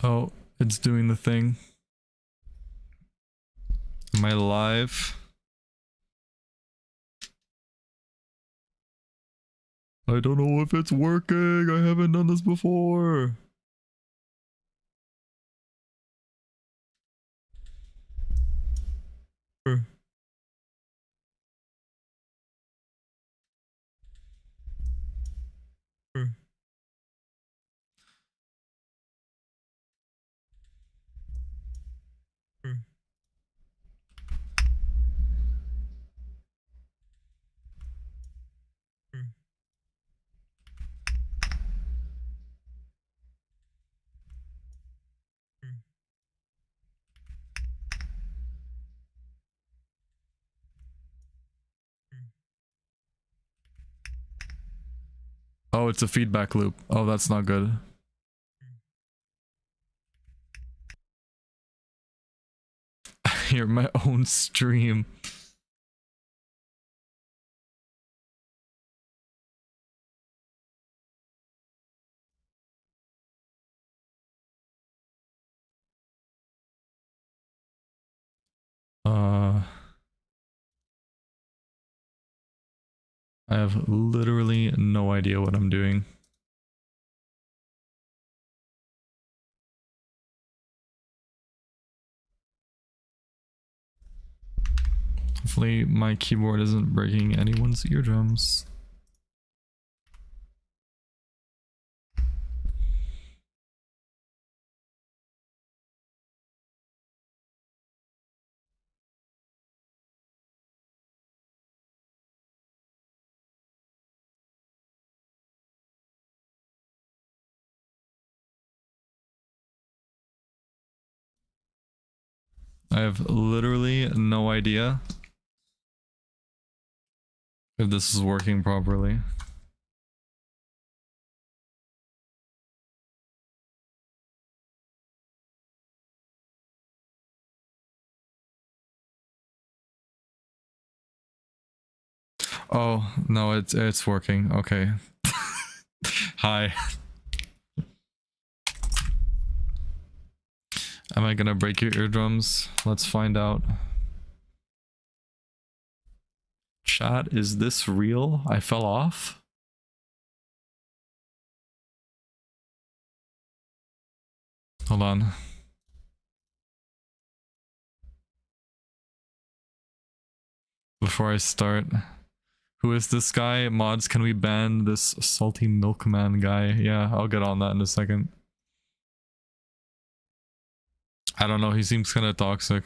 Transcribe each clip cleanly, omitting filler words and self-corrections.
Oh, it's doing the thing. Am I live? I don't know if it's working. I haven't done this before. Oh, it's a feedback loop. Oh, that's not good. I hear my own stream. I have literally no idea what I'm doing. Hopefully my keyboard isn't breaking anyone's eardrums. I have literally no idea if this is working properly. Oh, no, it's working. Okay. Hi. Am I gonna break your eardrums? Let's find out. Chat, is this real? I fell off? Hold on. Before I start, who is this guy? Mods, can we ban this salty milkman guy? Yeah, I'll get on that in a second. I don't know, he seems kind of toxic.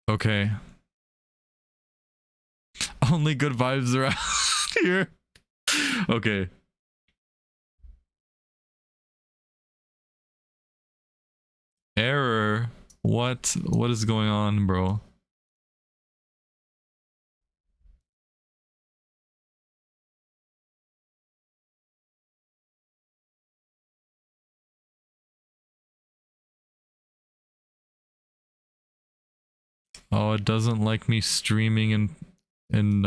Okay. Only good vibes around here. Okay. Error. What is going on, bro? Oh, it doesn't like me streaming in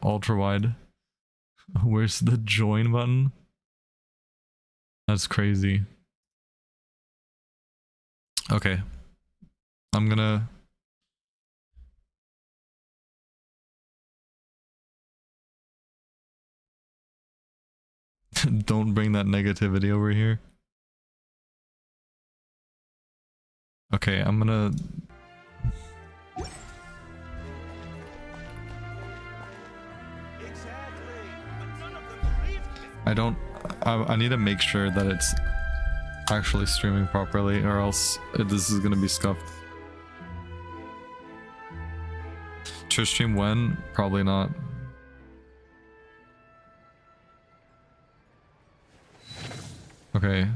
ultra wide. Where's the join button? That's crazy. Okay. I'm gonna don't bring that negativity over here. Okay, I'm gonna I need to make sure that it's actually streaming properly, or else this is gonna be scuffed. Twitch stream when? Probably not. Okay.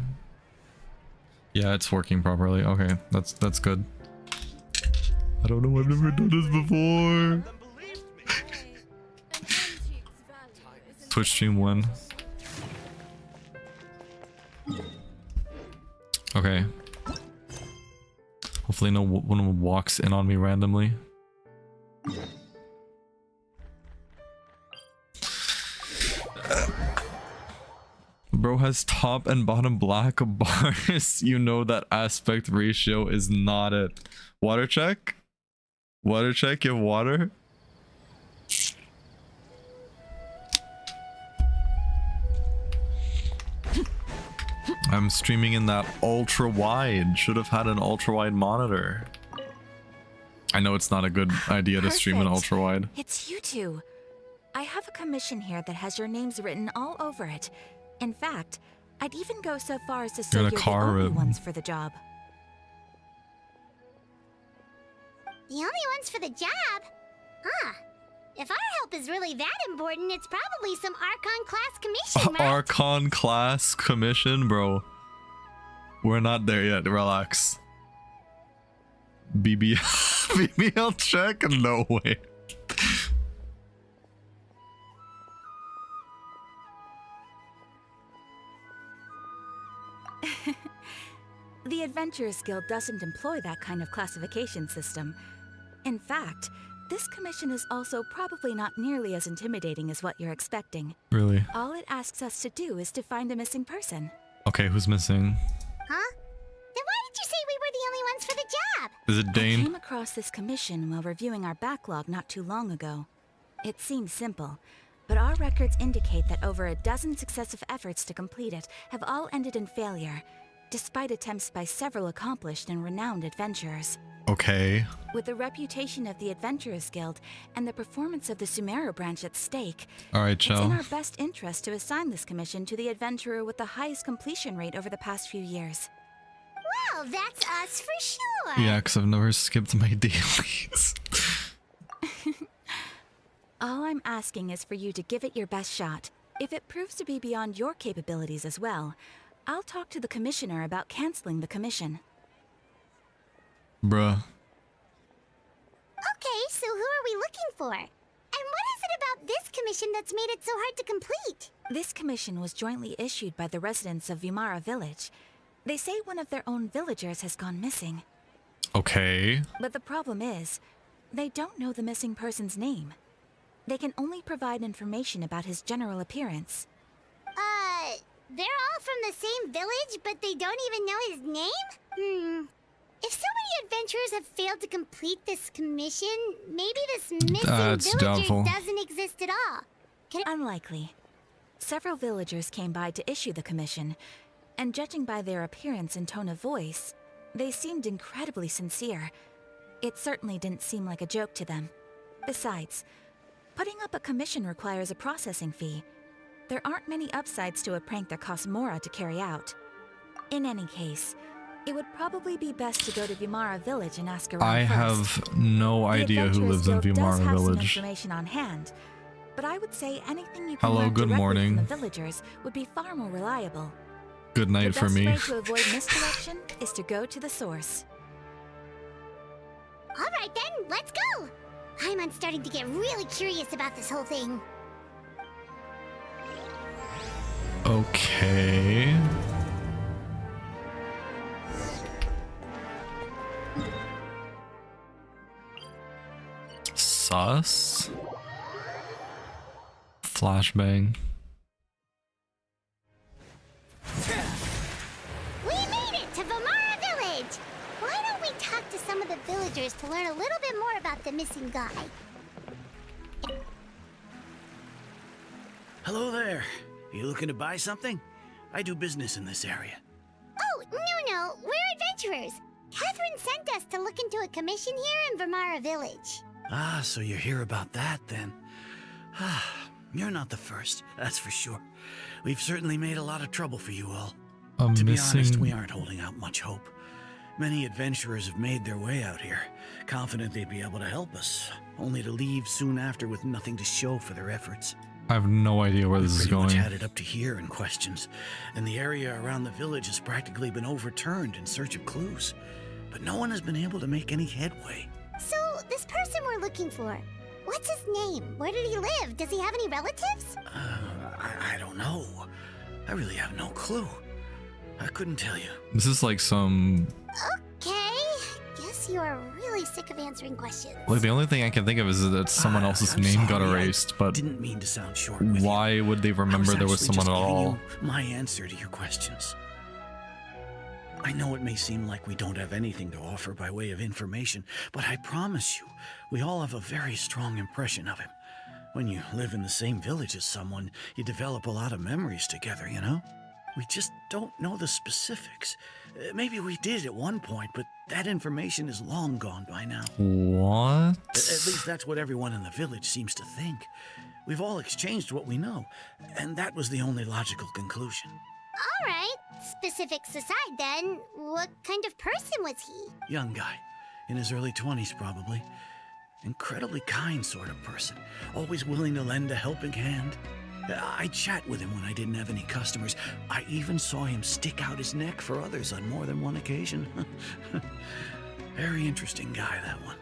Yeah, it's working properly. Okay, that's good. I don't know, I've never done this before. Twitch stream 1. Okay. Hopefully no one walks in on me randomly. Bro has top and bottom black bars. You know that aspect ratio is not it. Water check? Water check, you have water? I'm streaming in that ultra wide. Should have had an ultra wide monitor. I know it's not a good idea to stream in ultra wide. It's you two. I have a commission here that has your names written all over it. In fact, I'd even go so far as to say you're the only ones for the job. The only ones for the job? Huh. If our help is really that important, it's probably some Archon class commission, right? Archon class commission, bro. We're not there yet. Relax. BBL check? No way. The Adventurers Guild doesn't employ that kind of classification system. In fact, this commission is also probably not nearly as intimidating as what you're expecting. Really? All it asks us to do is to find a missing person. Okay, who's missing? Huh? Then why did you say we were the only ones for the job? Is it Dane? I came across this commission while reviewing our backlog not too long ago. It seems simple, but our records indicate that over a dozen successive efforts to complete it have all ended in failure, despite attempts by several accomplished and renowned adventurers. Okay. With the reputation of the Adventurers Guild and the performance of the Sumeru branch at stake, Alright, it's chill. in our best interest to assign this commission to the adventurer with the highest completion rate over the past few years. Well, that's us for sure. Yeah, because I've never skipped my dailies. All I'm asking is for you to give it your best shot. If it proves to be beyond your capabilities as well, I'll talk to the commissioner about canceling the commission. Bruh. Okay, so who are we looking for? And what is it about this commission that's made it so hard to complete? This commission was jointly issued by the residents of Vimara Village. They say one of their own villagers has gone missing. Okay. But the problem is, they don't know the missing person's name. They can only provide information about his general appearance. They're all from the same village, but they don't even know his name? If so many adventurers have failed to complete this commission, maybe this missing villager doubtful. doesn't exist at all. Unlikely. Several villagers came by to issue the commission, and judging by their appearance and tone of voice, they seemed incredibly sincere. It certainly didn't seem like a joke to them. Besides, putting up a commission requires a processing fee. There aren't many upsides to a prank that costs Mora to carry out. In any case, it would probably be best to go to Vimara Village and ask around I first. have no idea who lives in Guild Vimara does have some Village. information on hand, but I would say anything you can Hello, learn good directly morning. from the villagers would be far more reliable. Good night The for best me. way to avoid misdirection is to go to the source. Alright then, let's go! I'm starting to get really curious about this whole thing. Okay. Sus. Flashbang. We made it to Vimara Village! Why don't we talk to some of the villagers to learn a little bit more about the missing guy? Hello there. You looking to buy something? I do business in this area. Oh, no, we're adventurers. Catherine sent us to look into a commission here in Vimara Village. Ah, so you're here about that then. Ah, you're not the first, that's for sure. We've certainly made a lot of trouble for you all. To be honest, we aren't holding out much hope. Many adventurers have made their way out here, confident they'd be able to help us, only to leave soon after with nothing to show for their efforts. I have no idea where this is Pretty much going. had it up to here in questions, and the area around the village has practically been overturned in search of clues. But no one has been able to make any headway. So, this person we're looking for, what's his name? Where did he live? Does he have any relatives? I don't know. I really have no clue. I couldn't tell you. This is like some... Okay. Guess you are really sick of answering questions. Like, the only thing I can think of is that someone else's I'm name got sorry, erased, but didn't mean to sound short with why you. would they remember there was actually someone at just giving all? you my answer to your questions. I know it may seem like we don't have anything to offer by way of information, but I promise you, we all have a very strong impression of him. When you live in the same village as someone, you develop a lot of memories together, you know? We just don't know the specifics. Maybe we did at one point, but that information is long gone by now. What? At least that's what everyone in the village seems to think. We've all exchanged what we know, and that was the only logical conclusion. All right. Specifics aside, then, what kind of person was he? Young guy, in his early 20s probably. Incredibly kind sort of person, always willing to lend a helping hand. I'd chat with him when I didn't have any customers. I even saw him stick out his neck for others on more than one occasion. Very interesting guy, that one.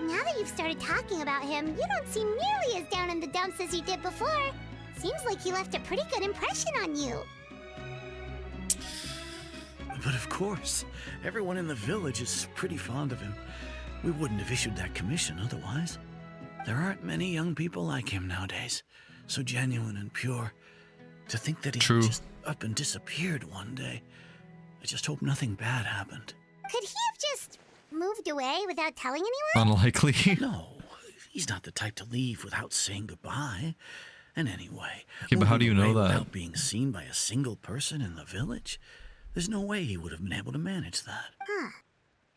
Now that you've started talking about him, you don't seem nearly as down in the dumps as you did before. Seems like he left a pretty good impression on you. But of course, everyone in the village is pretty fond of him. We wouldn't have issued that commission otherwise. There aren't many young people like him nowadays. So genuine and pure. To think that he just up and disappeared one day. I just hope nothing bad happened. Could he have just moved away without telling anyone? Unlikely. No, he's not the type to leave without saying goodbye. And anyway, Okay, but how do you know that? Without being seen by a single person in the village? There's no way he would have been able to manage that. Huh.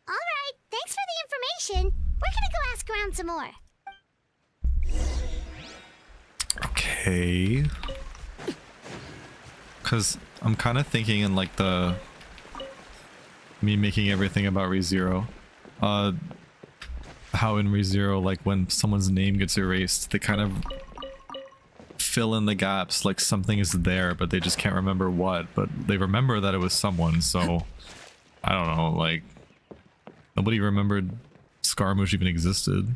All right, thanks for the information. We're gonna go ask around some more. Okay. Because I'm kind of thinking in like the... me making everything about ReZero. How in ReZero, like when someone's name gets erased, they kind of fill in the gaps, like something is there, but they just can't remember what, but they remember that it was someone, so... I don't know, like... Nobody remembered Scaramouche even existed.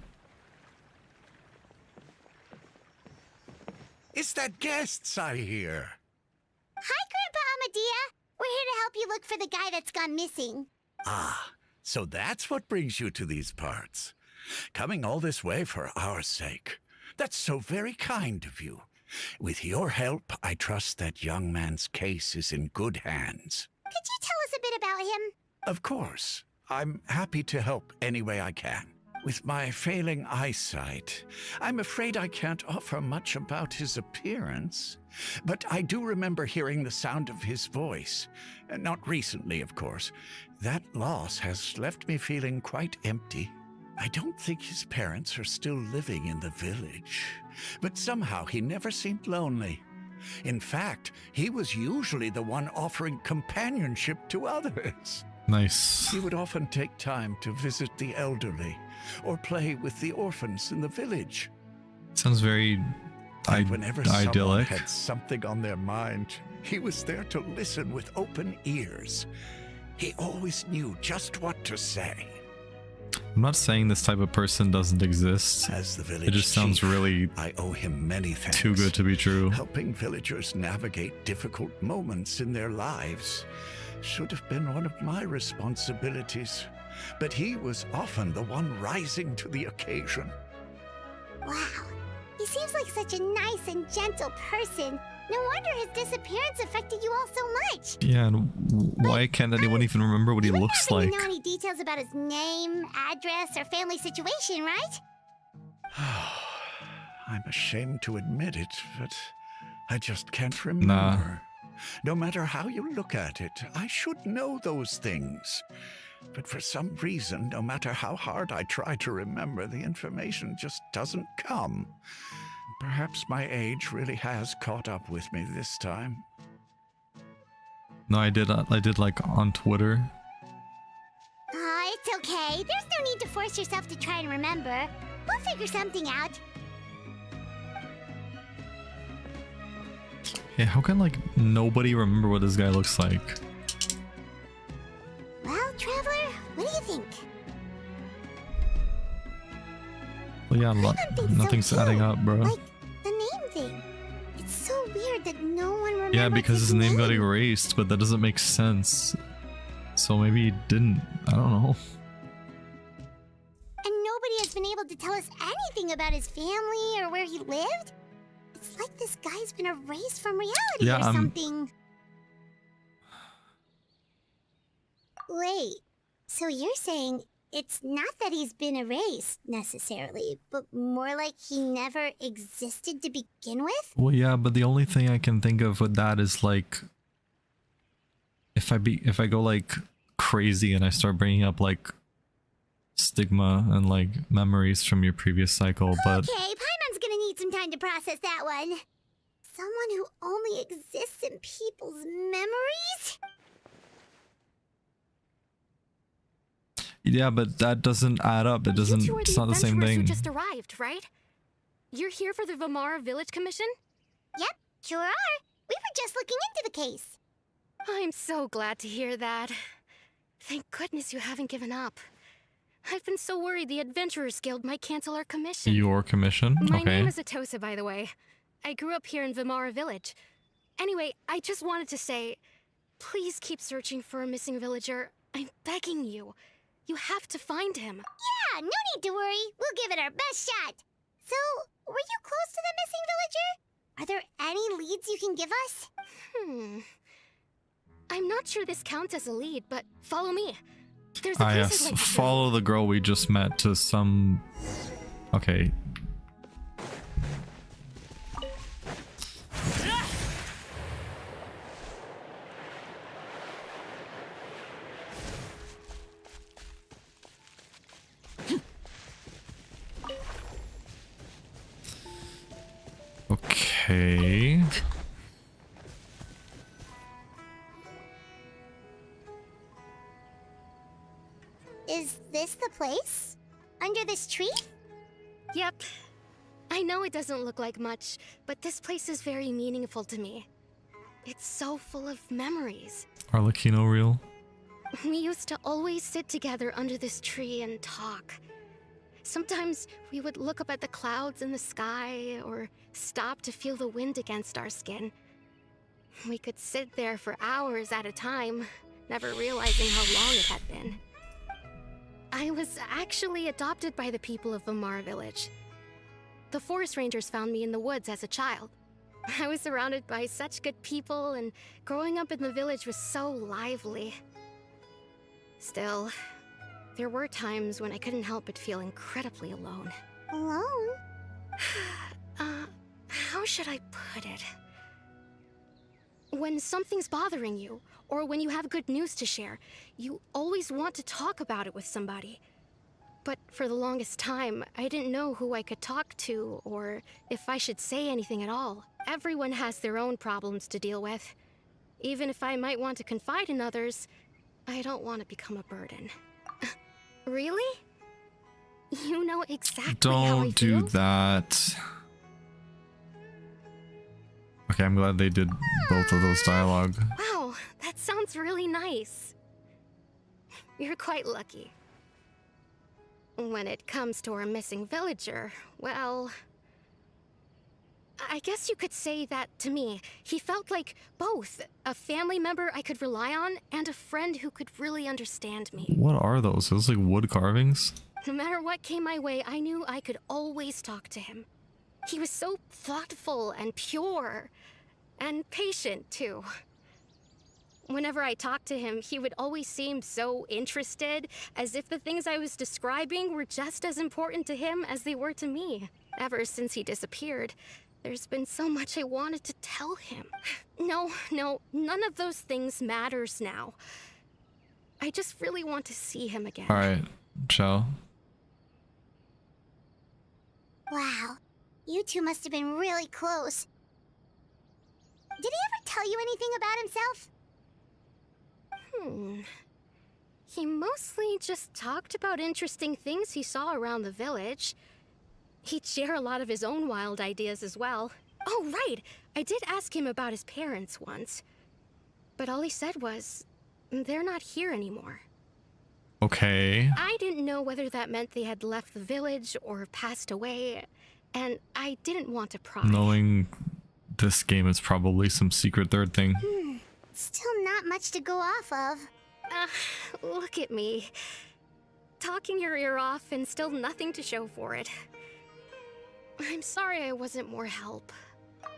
It's that guests I hear. Hi, Grandpa Amadea. We're here to help you look for the guy that's gone missing. Ah, so that's what brings you to these parts. Coming all this way for our sake. That's so very kind of you. With your help, I trust that young man's case is in good hands. Could you tell us a bit about him? Of course. I'm happy to help any way I can. With my failing eyesight, I'm afraid I can't offer much about his appearance. But I do remember hearing the sound of his voice. Not recently, of course. That loss has left me feeling quite empty. I don't think his parents are still living in the village. But somehow he never seemed lonely. In fact, he was usually the one offering companionship to others. Nice. He would often take time to visit the elderly or play with the orphans in the village. Sounds very Whenever someone idyllic. had something on their mind, he was there to listen with open ears. He always knew just what to say. I'm not saying this type of person doesn't exist. As the village It just sounds chief, really I owe him many thanks. too good to be true. Helping villagers navigate difficult moments in their lives should have been one of my responsibilities. But he was often the one rising to the occasion. Wow. He seems like such a nice and gentle person. No wonder his disappearance affected you all so much. Yeah, and why can't anyone even remember what he You looks wouldn't like? happen to know any details about his name, address, or family situation, right? I'm ashamed to admit it, but I just can't remember. Nah. No matter how you look at it, I should know those things. But for some reason, no matter how hard I try to remember, the information just doesn't come. Perhaps my age really has caught up with me this time. No, I did like on Twitter. It's okay. There's no need to force yourself to try and remember. We'll figure something out. Yeah, how can like nobody remember what this guy looks like? Well, Traveler, what do you think? Well, yeah, nothing's adding up, bro. Like the name thing. It's so weird that no one remembers. Yeah, because his name got erased, but that doesn't make sense. So maybe he didn't. I don't know. And nobody has been able to tell us anything about his family or where he lived. It's like this guy's been erased from reality or something. Wait, so you're saying it's not that he's been erased necessarily, but more like he never existed to begin with? Well, yeah, but the only thing I can think of with that is like if I go like crazy and I start bringing up like stigma and like memories from your previous cycle, but okay, Paimon's gonna need some time to process that one. Someone who only exists in people's memories? yeah, but that doesn't add up. It doesn't. You two are It's not the same adventurers thing. who just arrived, right? You're here for the Vamara Village Commission? Yep, sure are. We were just looking into the case. I'm so glad to hear that. Thank goodness you haven't given up. I've been so worried the Adventurers Guild might cancel our commission. Your commission? My Okay. name is Atosa, by the way. I grew up here in Vamara Village. Anyway, I just wanted to say, please keep searching for a missing villager. I'm begging you. You have to find him. Yeah, no need to worry. We'll give it our best shot. So, were you close to the missing villager? Are there any leads you can give us? I'm not sure this counts as a lead, but follow me. There's a Ah, place yes. I'd like to Follow the girl we just met to some. Okay. Okay. Is this the place? Under this tree? Yep. I know it doesn't look like much, but this place is very meaningful to me. It's so full of memories. Arlecchino reel. We used to always sit together under this tree and talk. Sometimes we would look up at the clouds in the sky or stop to feel the wind against our skin. We could sit there for hours at a time, never realizing how long it had been. I was actually adopted by the people of Vamara Village. The forest rangers found me in the woods as a child. I was surrounded by such good people, and growing up in the village was so lively. Still, there were times when I couldn't help but feel incredibly alone. Alone? How should I put it? When something's bothering you, or when you have good news to share, you always want to talk about it with somebody. But for the longest time, I didn't know who I could talk to, or if I should say anything at all. Everyone has their own problems to deal with. Even if I might want to confide in others, I don't want to become a burden. Really? You know exactly how I Don't do feel? that. Okay, I'm glad they did both of those dialogue. Wow, that sounds really nice. You're quite lucky. When it comes to our missing villager, well, I guess you could say that to me. He felt like both a family member I could rely on and a friend who could really understand me. What are those? Those like wood carvings? No matter what came my way, I knew I could always talk to him. He was so thoughtful and pure, and patient too. Whenever I talked to him, he would always seem so interested, as if the things I was describing were just as important to him as they were to me. Ever since he disappeared, there's been so much I wanted to tell him. No, none of those things matters now. I just really want to see him again. Alright, ciao. Wow, you two must have been really close. Did he ever tell you anything about himself? He mostly just talked about interesting things he saw around the village. He'd share a lot of his own wild ideas as well. Oh, right! I did ask him about his parents once, but all he said was, they're not here anymore. Okay. I didn't know whether that meant they had left the village or passed away, and I didn't want to pry. Knowing this game, it's probably some secret third thing. Still not much to go off of. Look at me. Talking your ear off and still nothing to show for it. I'm sorry I wasn't more help.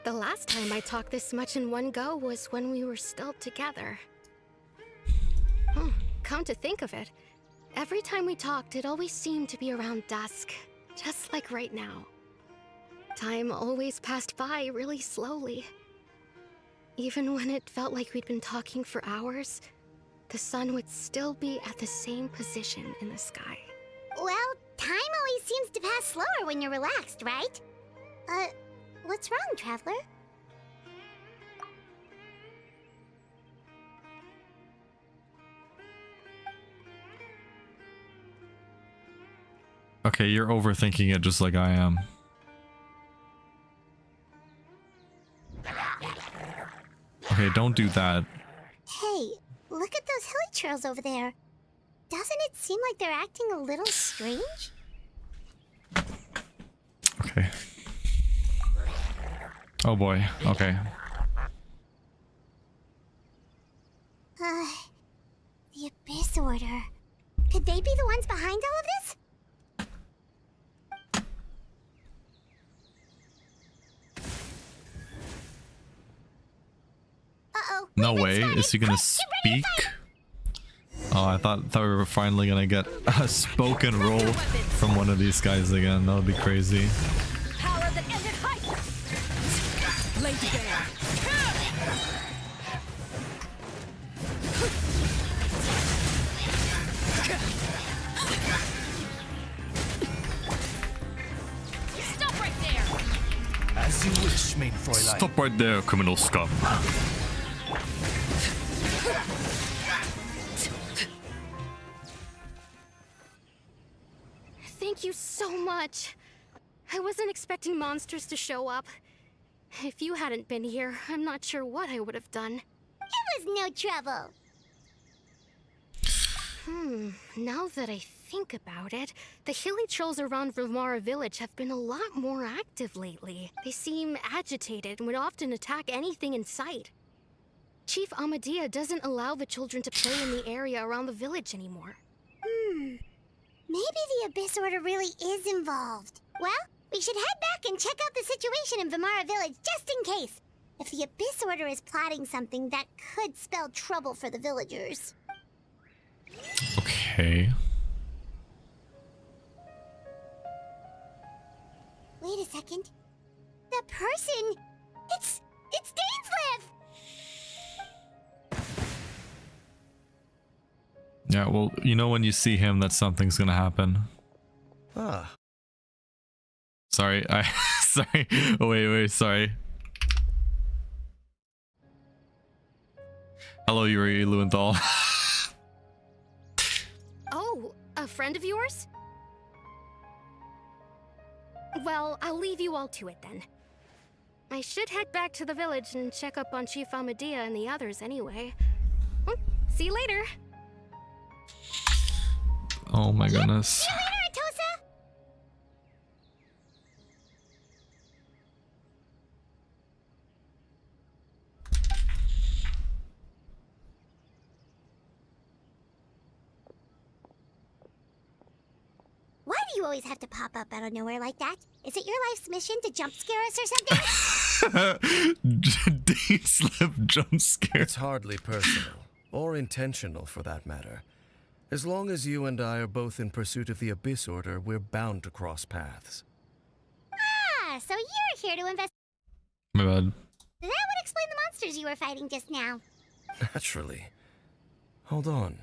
The last time I talked this much in one go was when we were still together. Come to think of it, every time we talked, it always seemed to be around dusk, just like right now. Time always passed by really slowly. Even when it felt like we'd been talking for hours, the sun would still be at the same position in the sky. Well, time always seems to pass slower when you're relaxed, right? What's wrong, Traveler? Okay, you're overthinking it just like I am. Okay, don't do that. Hey, look at those hilly trails over there. Doesn't it seem like they're acting a little strange? Okay. Oh boy, okay. The Abyss Order. Could they be the ones behind all of this? Uh-oh. No we've been way. spotted. Is he gonna Quick, get ready to speak? fight. Oh, I thought we were finally gonna get a spoken role from one of these guys again. That would be crazy. Power that ended hype! Lady Bear! Stop right there! As you wish, main Fräulein. Stop right there, criminal scum. Thank you so much. I wasn't expecting monsters to show up. If you hadn't been here, I'm not sure what I would have done. It was no trouble. Now that I think about it, the hilly trolls around Vilmara village have been a lot more active lately. They seem agitated and would often attack anything in sight. Chief Amadea doesn't allow the children to play in the area around the village anymore. Maybe the Abyss Order really is involved. Well, we should head back and check out the situation in Vilmara village just in case. If the Abyss Order is plotting something, that could spell trouble for the villagers. Okay. Wait a second. The person... It's Dainsleif! Yeah, well, you know when you see him that something's gonna happen. Ah, Sorry, sorry. Oh, wait, sorry. Hello, Yuri Luenthal. Oh, a friend of yours? Well, I'll leave you all to it then. I should head back to the village and check up on Chief Amadea and the others anyway. See you later. Oh my goodness. See you later, Atosa! Why do you always have to pop up out of nowhere like that? Is it your life's mission to jump scare us or something? Dean Slip jump scare. it's hardly personal, or intentional for that matter. As long as you and I are both in pursuit of the Abyss Order, we're bound to cross paths. Ah, so you're here to invest. My bad. That would explain the monsters you were fighting just now. Naturally. Hold on.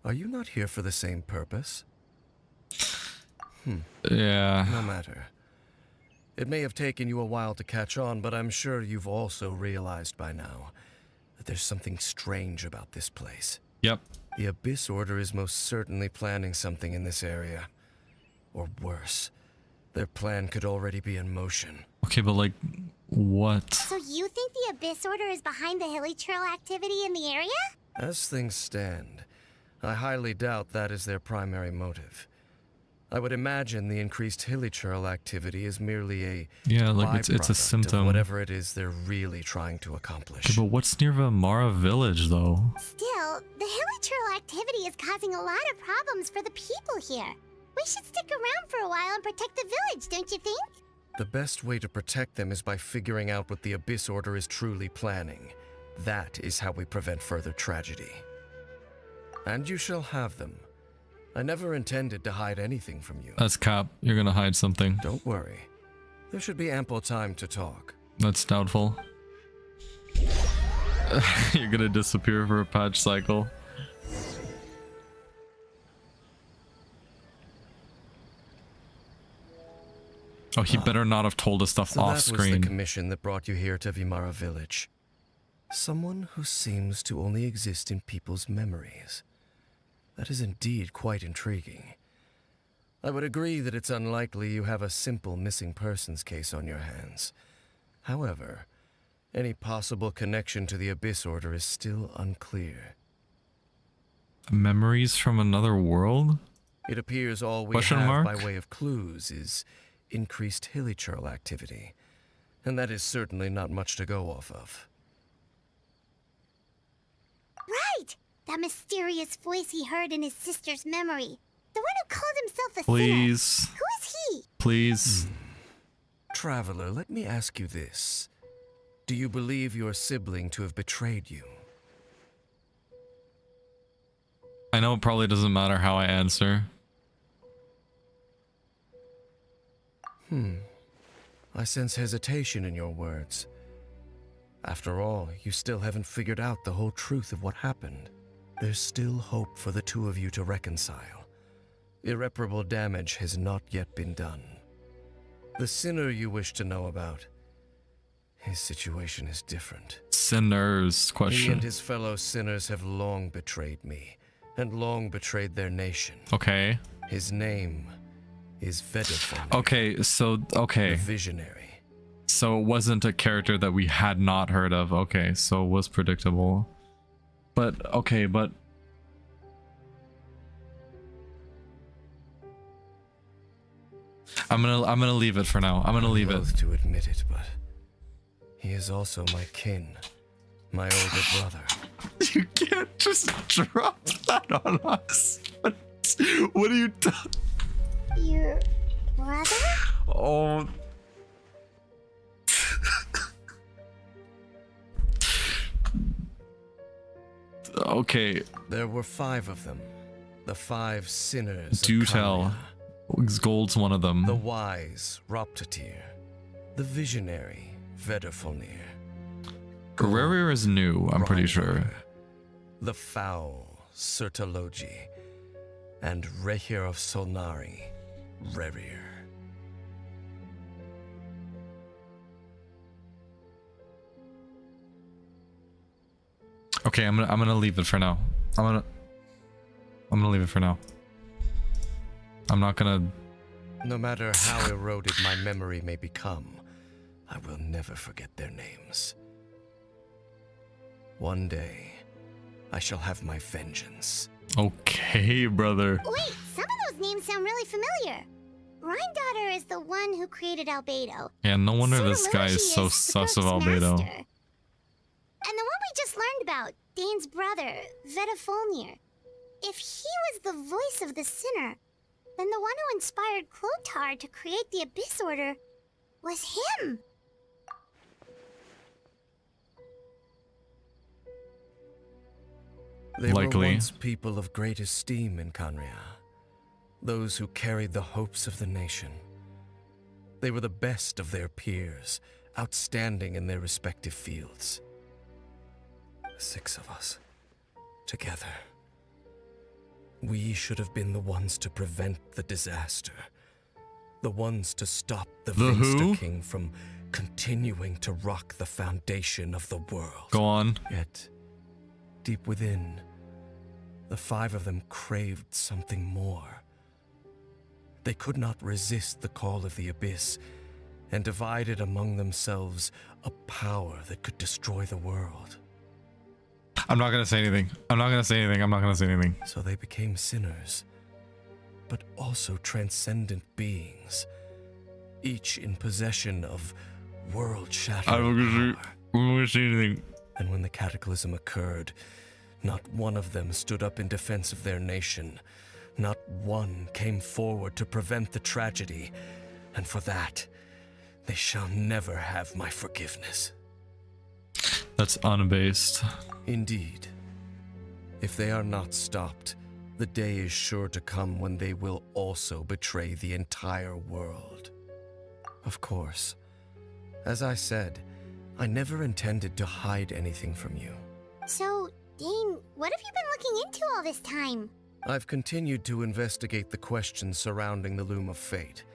Are you not here for the same purpose? Yeah. No matter. It may have taken you a while to catch on, but I'm sure you've also realized by now that there's something strange about this place. Yep. The Abyss Order is most certainly planning something in this area. Or worse, their plan could already be in motion. Okay, but like, What? So you think the Abyss Order is behind the hilly churl activity in the area? As things stand, I highly doubt that is their primary motive. I would imagine the increased hilly churl activity is merely a it's a byproduct symptom. of whatever it is they're really trying to accomplish. Okay, but what's near Vamara village though? Still, the hilly churl activity is causing a lot of problems for the people here. We should stick around for a while and protect the village, don't you think? The best way to protect them is by figuring out what the Abyss Order is truly planning. That is how we prevent further tragedy. And you shall have them. I never intended to hide anything from you. That's cap. You're gonna hide something. Don't worry. There should be ample time to talk. That's doubtful. You're gonna disappear for a patch cycle. Oh, he better not have told us stuff So off that screen. was the commission that brought you here to Vimara Village. Someone who seems to only exist in people's memories. That is indeed quite intriguing. I would agree that it's unlikely you have a simple missing persons case on your hands. However, any possible connection to the Abyss Order is still unclear. Memories from another world? It appears all we Question have mark? by way of clues is increased hilly churl activity, and that is certainly not much to go off of. Right! That mysterious voice he heard in his sister's memory. The one who called himself a Please. sinner. Who is he? Please. Traveler, let me ask you this. Do you believe your sibling to have betrayed you? I know it probably doesn't matter how I answer. I sense hesitation in your words. After all, you still haven't figured out the whole truth of what happened. There's still hope for the two of you to reconcile. Irreparable damage has not yet been done. The sinner you wish to know about, his situation is different. Sinners He question. and his fellow sinners have long betrayed me, and long betrayed their nation. Okay. His name is Vedafon, Okay, so the okay. Visionary. So it wasn't a character that we had not heard of. Okay, so it was predictable. But okay, but I'm gonna leave it for now. I'm gonna leave I'm it. loath to admit it, but he is also my kin, my older brother. You can't just drop that on us. What are you doing? Your brother? Oh. Okay, There were 5 of them, the 5 sinners. do of tell. Kanya. Gold's one of them. The wise Roptatir, the visionary Vedafalnir, Guerrero is new, I'm pretty sure. Reinhard, the foul Sertologi, and Rehir of Solnari, Rerir. Okay, I'm gonna leave it for now. I'm gonna leave it for now. I'm not gonna. No matter how eroded my memory may become, I will never forget their names. One day, I shall have my vengeance. Okay, brother. Wait, some of those names sound really familiar. Rhindaughter is the one who created Albedo. Yeah, no wonder this guy is so Sertologi sus the of Ghost Albedo. Master. And the one we just learned about, Dane's brother, Vedafalnir. If he was the voice of the sinner, then the one who inspired Clotar to create the Abyss Order was him. They Likely. were once people of great esteem in Kanria, those who carried the hopes of the nation. They were the best of their peers, outstanding in their respective fields. The 6 of us, together. We should have been the ones to prevent the disaster. The ones to stop the The who? Finster King from continuing to rock the foundation of the world. Go on. Yet, deep within, the 5 of them craved something more. They could not resist the call of the Abyss, and divided among themselves a power that could destroy the world. I'm not gonna say anything. I'm not gonna say anything. I'm not gonna say anything. So they became sinners, but also transcendent beings, each in possession of world-shattering power. I'm not gonna say anything. And when the cataclysm occurred, not one of them stood up in defense of their nation. Not one came forward to prevent the tragedy. And for that, they shall never have my forgiveness. That's unbased. Indeed. If they are not stopped, the day is sure to come when they will also betray the entire world. Of course, as I said, I never intended to hide anything from you. So, Dane, what have you been looking into all this time? I've continued to investigate the questions surrounding the Loom of Fate.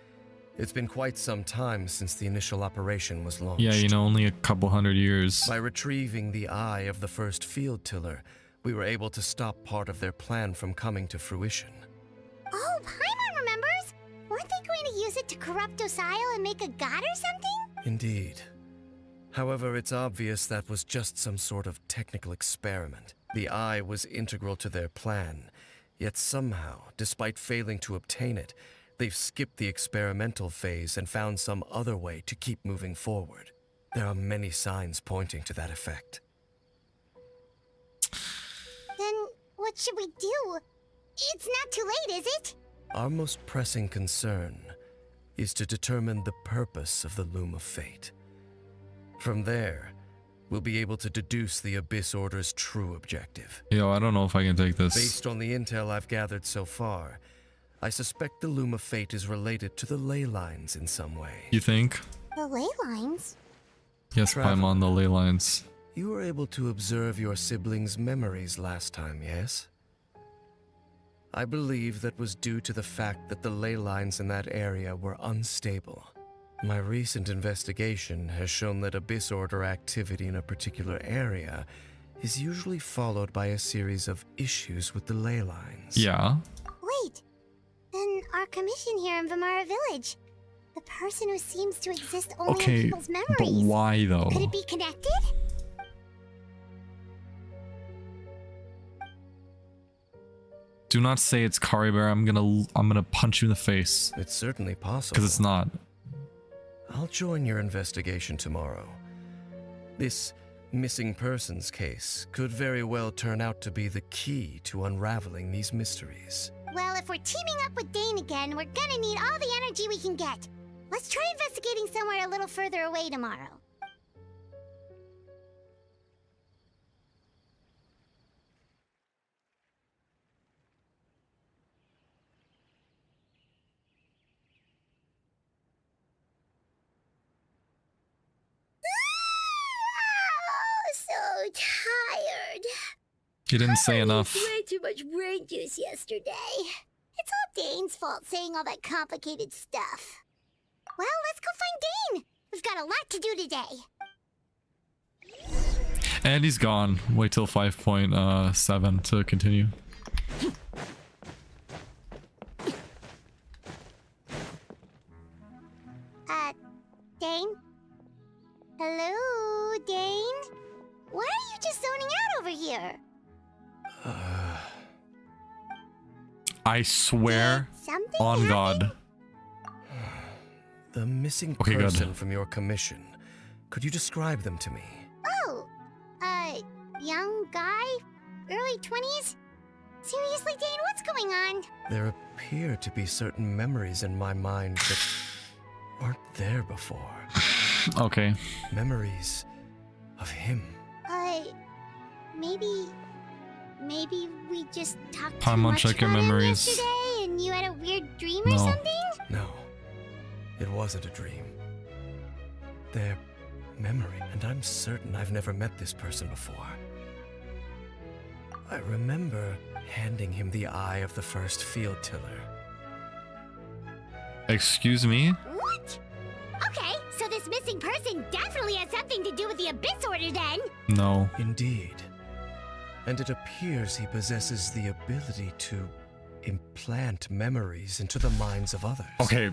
It's been quite some time since the initial operation was launched. Yeah, you know, only a couple hundred years. By retrieving the eye of the first field tiller, we were able to stop part of their plan from coming to fruition. Oh, Paimon remembers! Weren't they going to use it to corrupt Osile and make a god or something? Indeed. However, it's obvious that was just some sort of technical experiment. The eye was integral to their plan, yet somehow, despite failing to obtain it, they've skipped the experimental phase and found some other way to keep moving forward. There are many signs pointing to that effect. Then what should we do? It's not too late, is it? Our most pressing concern is to determine the purpose of the Loom of Fate. From there, we'll be able to deduce the Abyss Order's true objective. Yo, I don't know if I can take this. Based on the intel I've gathered so far, I suspect the Loom of Fate is related to the ley lines in some way. You think? The ley lines? Yes, Paimon, the ley lines. You were able to observe your siblings' memories last time, yes? I believe that was due to the fact that the ley lines in that area were unstable. My recent investigation has shown that Abyss Order activity in a particular area is usually followed by a series of issues with the ley lines. Yeah. Wait, then our commission here in Vimara Village. The person who seems to exist only in people's memories. But why though? Could it be connected? Do not say it's Karibear. I'm gonna punch you in the face. It's certainly possible. Because it's not. I'll join your investigation tomorrow. This missing persons case could very well turn out to be the key to unraveling these mysteries. Well, if we're teaming up with Dane again, we're gonna need all the energy we can get. Let's try investigating somewhere a little further away tomorrow. So tired. You didn't say I enough. ate way too much brain juice yesterday. It's all Dane's fault saying all that complicated stuff. Well, let's go find Dane. We've got a lot to do today. And he's gone. Wait till 5.7 to continue. Dane? Hello, Dane? Why are you just zoning out over here? I swear Something on happened? God. The missing Okay, good. person from your commission. Could you describe them to me? Oh, young guy? Early 20s? Seriously, Dane, what's going on? There appear to be certain memories in my mind that aren't there before. Okay. Memories of him. Maybe we just talked too Paimon, much check your about him memories. yesterday and you had a weird dream or No. something? No, it wasn't a dream. Their memory, and I'm certain I've never met this person before. I remember handing him the eye of the first field tiller. Excuse me? What? Okay, so this missing person definitely has something to do with the Abyss Order then. No. Indeed. And it appears he possesses the ability to implant memories into the minds of others. Okay.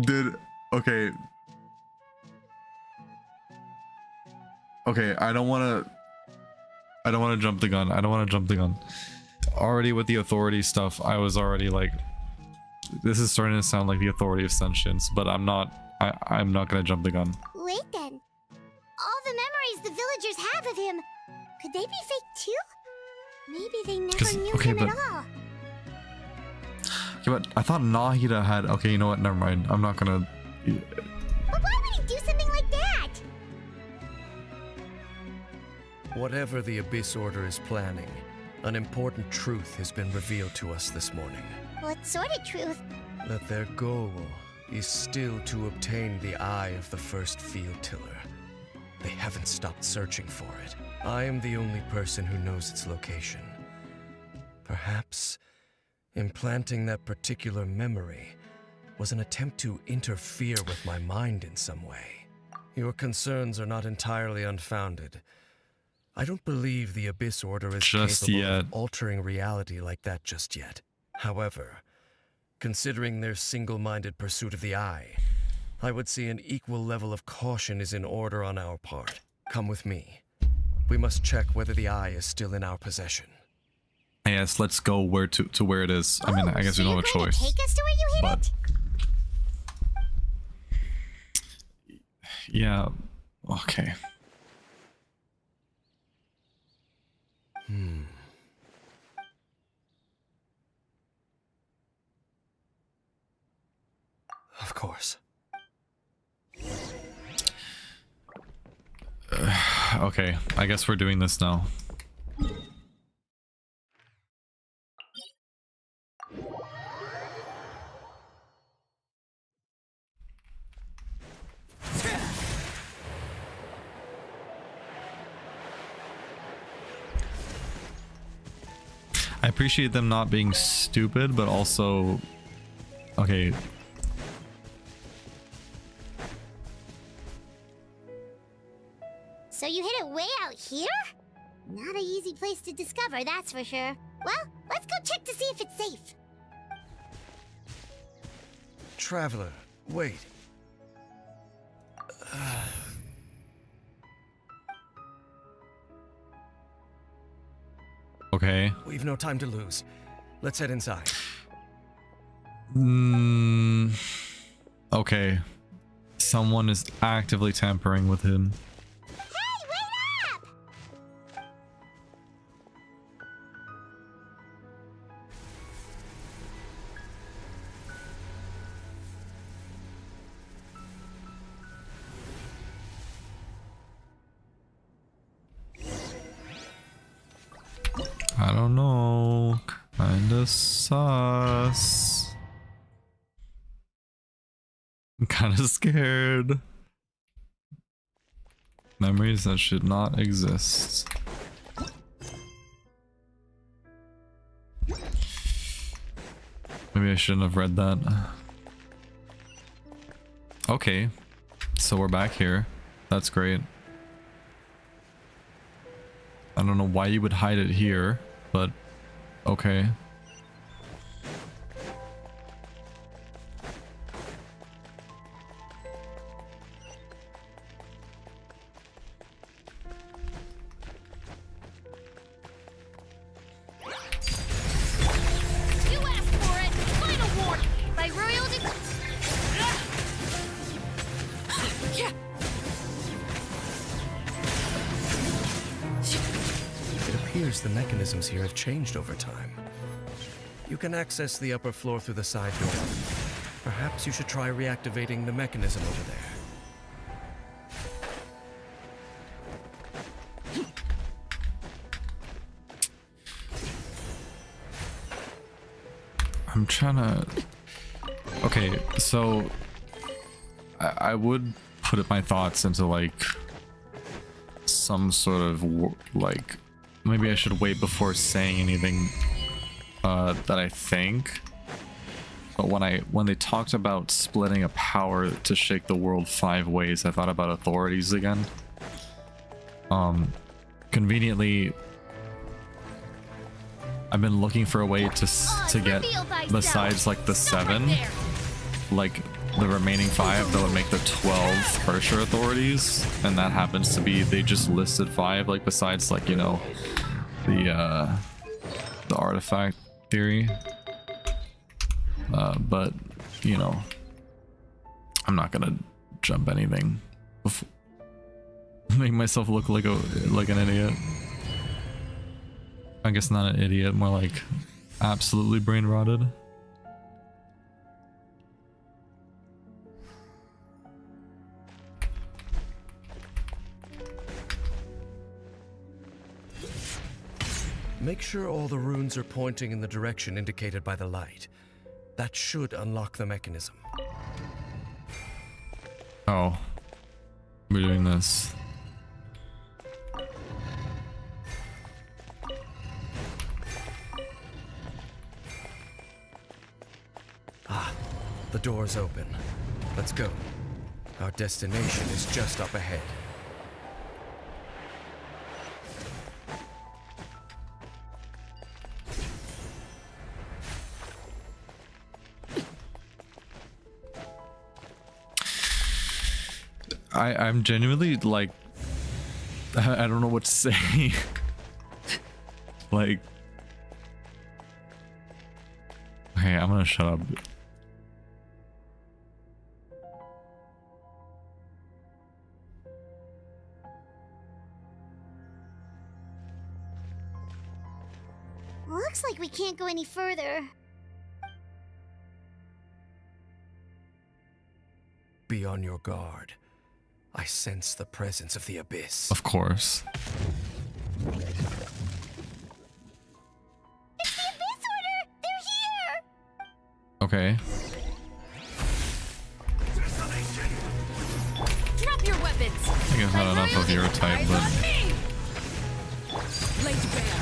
Dude, okay. Okay, I don't want to jump the gun. Already with the authority stuff, I was already like, this is starting to sound like the authority of sentience, but I'm not gonna jump the gun. Wait then. All the memories the villagers have of him, could they be fake too? Maybe they never knew him at all. Okay, but I thought Nahida had... Okay, you know what? Never mind. I'm not gonna... But why would he do something like that? Whatever the Abyss Order is planning, an important truth has been revealed to us this morning. What sort of truth? That their goal is still to obtain the eye of the first field tiller. They haven't stopped searching for it. I am the only person who knows its location. Perhaps implanting that particular memory was an attempt to interfere with my mind in some way. Your concerns are not entirely unfounded. I don't believe the Abyss Order is capable of altering reality like that just yet. However, considering their single-minded pursuit of the eye, I would say an equal level of caution is in order on our part. Come with me. We must check whether the eye is still in our possession. Yes, let's go where to where it is. I mean, I guess we don't have a choice. Take us to where you hid it? Yeah. Okay. Of course. Okay, I guess we're doing this now. I appreciate them not being stupid, but also... Okay. So you hid it way out here? Not an easy place to discover, that's for sure. Well, let's go check to see if it's safe. Traveler, wait. Okay. We've no time to lose. Let's head inside. Okay. Someone is actively tampering with him. Hey, wait up! I don't know. Kinda sus. I'm kinda scared. Memories that should not exist. Maybe I shouldn't have read that. Okay. So we're back here. That's great. I don't know why you would hide it here, but okay. You asked for it! Final warning! By royal It appears the mechanisms here have changed over time. You can access the upper floor through the side door. Perhaps you should try reactivating the mechanism over there. I'm trying to... Okay, so... I would put my thoughts into, like... some sort of, like... Maybe I should wait before saying anything that I think. But when they talked about splitting a power to shake the world 5 ways, I thought about authorities again. Conveniently... I've been looking for a way to get, besides like the 7, like the remaining 5 that would make the 12 Harsher authorities, and that happens to be, they just listed 5, like besides like, you know, the artifact theory. But you know, I'm not gonna jump anything before make myself look like an idiot. I guess not an idiot, more like absolutely brain rotted. Make sure all the runes are pointing in the direction indicated by the light. That should unlock the mechanism. Oh, we're doing this. Ah, the door's open. Let's go. Our destination is just up ahead. I'm genuinely like, I don't know what to say. Like, okay, I'm gonna shut up. Looks like we can't go any further. Be on your guard. I sense the presence of the abyss. Of course. It's the Abyss Order! They're here! Okay. Drop your weapons! I think I've had enough of your type, but Lay to bear.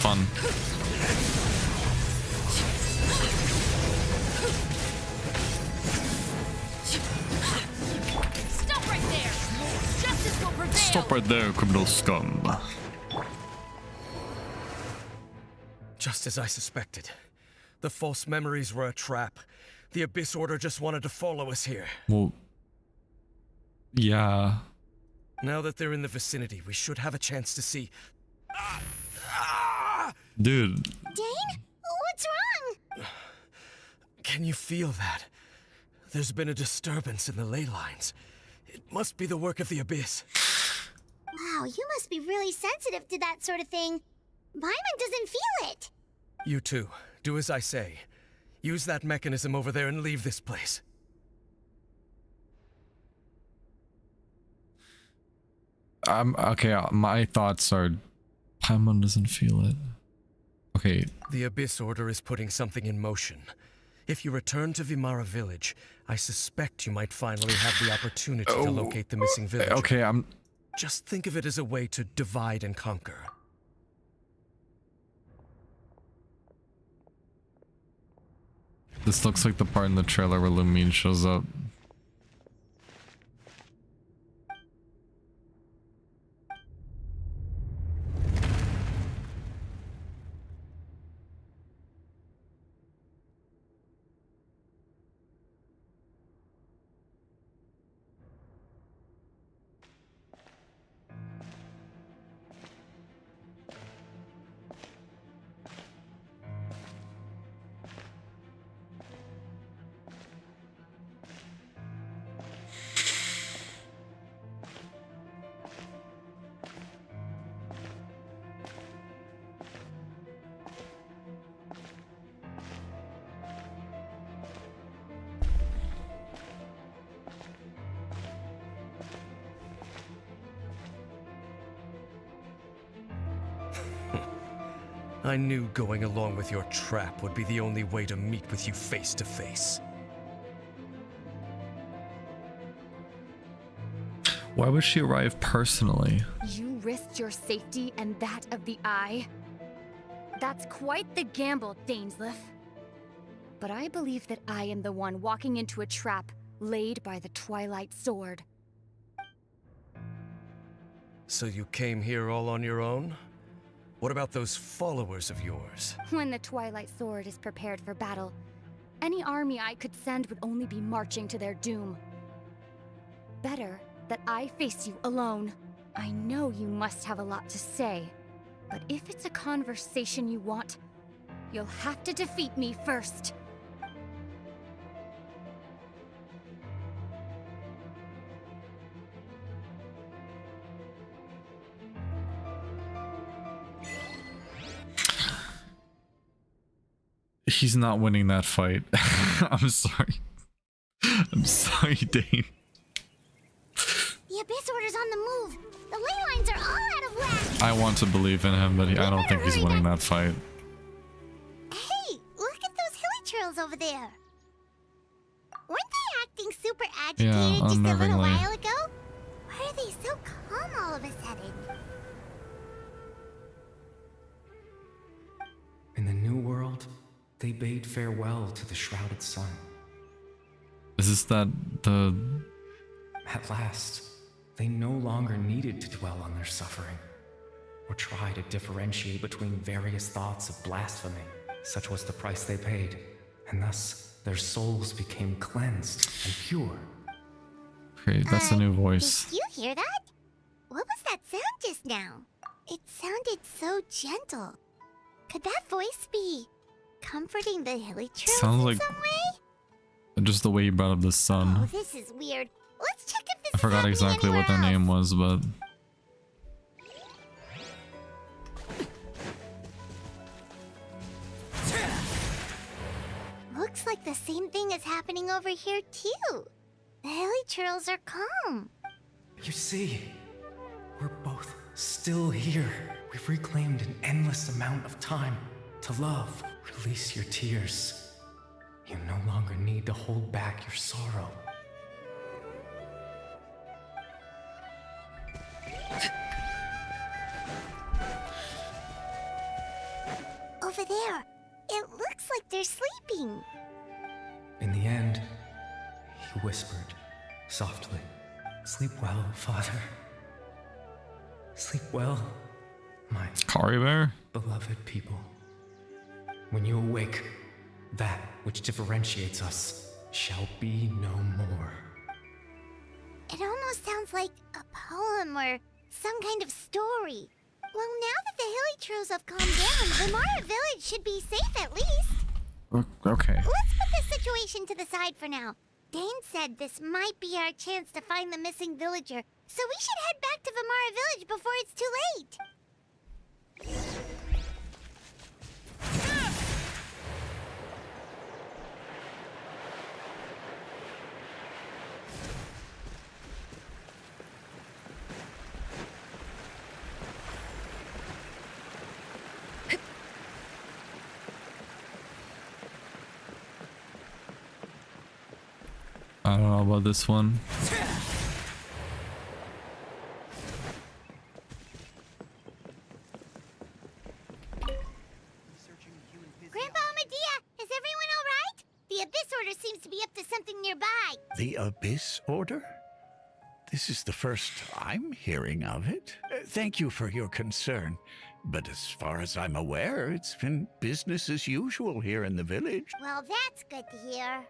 fun. Stop right there! Justice will prevail! Stop right there, criminal scum. Just as I suspected. The false memories were a trap. The Abyss Order just wanted to follow us here. Well, yeah. Now that they're in the vicinity, we should have a chance to see. Dude, Dane? What's wrong? Can you feel that? There's been a disturbance in the ley lines. It must be the work of the Abyss. Wow, you must be really sensitive to that sort of thing. Paimon doesn't feel it. You too. Do as I say. Use that mechanism over there and leave this place. okay, my thoughts are Paimon doesn't feel it. Okay. The Abyss Order is putting something in motion. If you return to Vimara Village, I suspect you might finally have the opportunity to locate the missing villager. Okay, Just think of it as a way to divide and conquer. This looks like the part in the trailer where Lumine shows up. I knew going along with your trap would be the only way to meet with you face to face. Why would she arrive personally? You risked your safety and that of the Eye? That's quite the gamble, Dainsleif. But I believe that I am the one walking into a trap laid by the Twilight Sword. So you came here all on your own? What about those followers of yours? When the Twilight Sword is prepared for battle, any army I could send would only be marching to their doom. Better that I face you alone. I know you must have a lot to say, but if it's a conversation you want, you'll have to defeat me first. He's not winning that fight. I'm sorry. I'm sorry, Dane. The Abyss Order's on the move. The ley lines are all out of whack. I want to believe in him, but I don't think he's winning that fight. Hey, look at those hilly trails over there. Weren't they acting super agitated Yeah, just a little unnervingly. while ago? Why are they so calm all of a sudden? In the new world, they bade farewell to the shrouded sun. Is this the At last, they no longer needed to dwell on their suffering, or try to differentiate between various thoughts of blasphemy. Such was the price they paid, and thus their souls became cleansed and pure. Okay, that's a new voice. Did you hear that? What was that sound just now? It sounded so gentle. Could that voice be comforting the hilly trails Sounds in like some way? just the way you brought up the Oh, sun. this is weird. Let's check if this I is forgot happening exactly what their anywhere name else. was, but Looks like the same thing is happening over here too. The hilly trails are calm. You see, we're both still here. We've reclaimed an endless amount of time to love. Release your tears. You no longer need to hold back your sorrow. Over there, it looks like they're sleeping. In the end, he whispered softly, "Sleep well, Father. Sleep well, my Kari Bear? beloved people. When you awake, that which differentiates us shall be no more." It almost sounds like a poem or some kind of story. Well, now that the hilly trails have calmed down, Vimara Village should be safe at least. Okay. Let's put this situation to the side for now. Dane said this might be our chance to find the missing villager, so we should head back to Vimara Village before it's too late. I don't know about this one. Grandpa Medea, is everyone all right? The Abyss Order seems to be up to something nearby. The Abyss Order? This is the first I'm hearing of it. Thank you for your concern. But as far as I'm aware, it's been business as usual here in the village. Well, that's good to hear.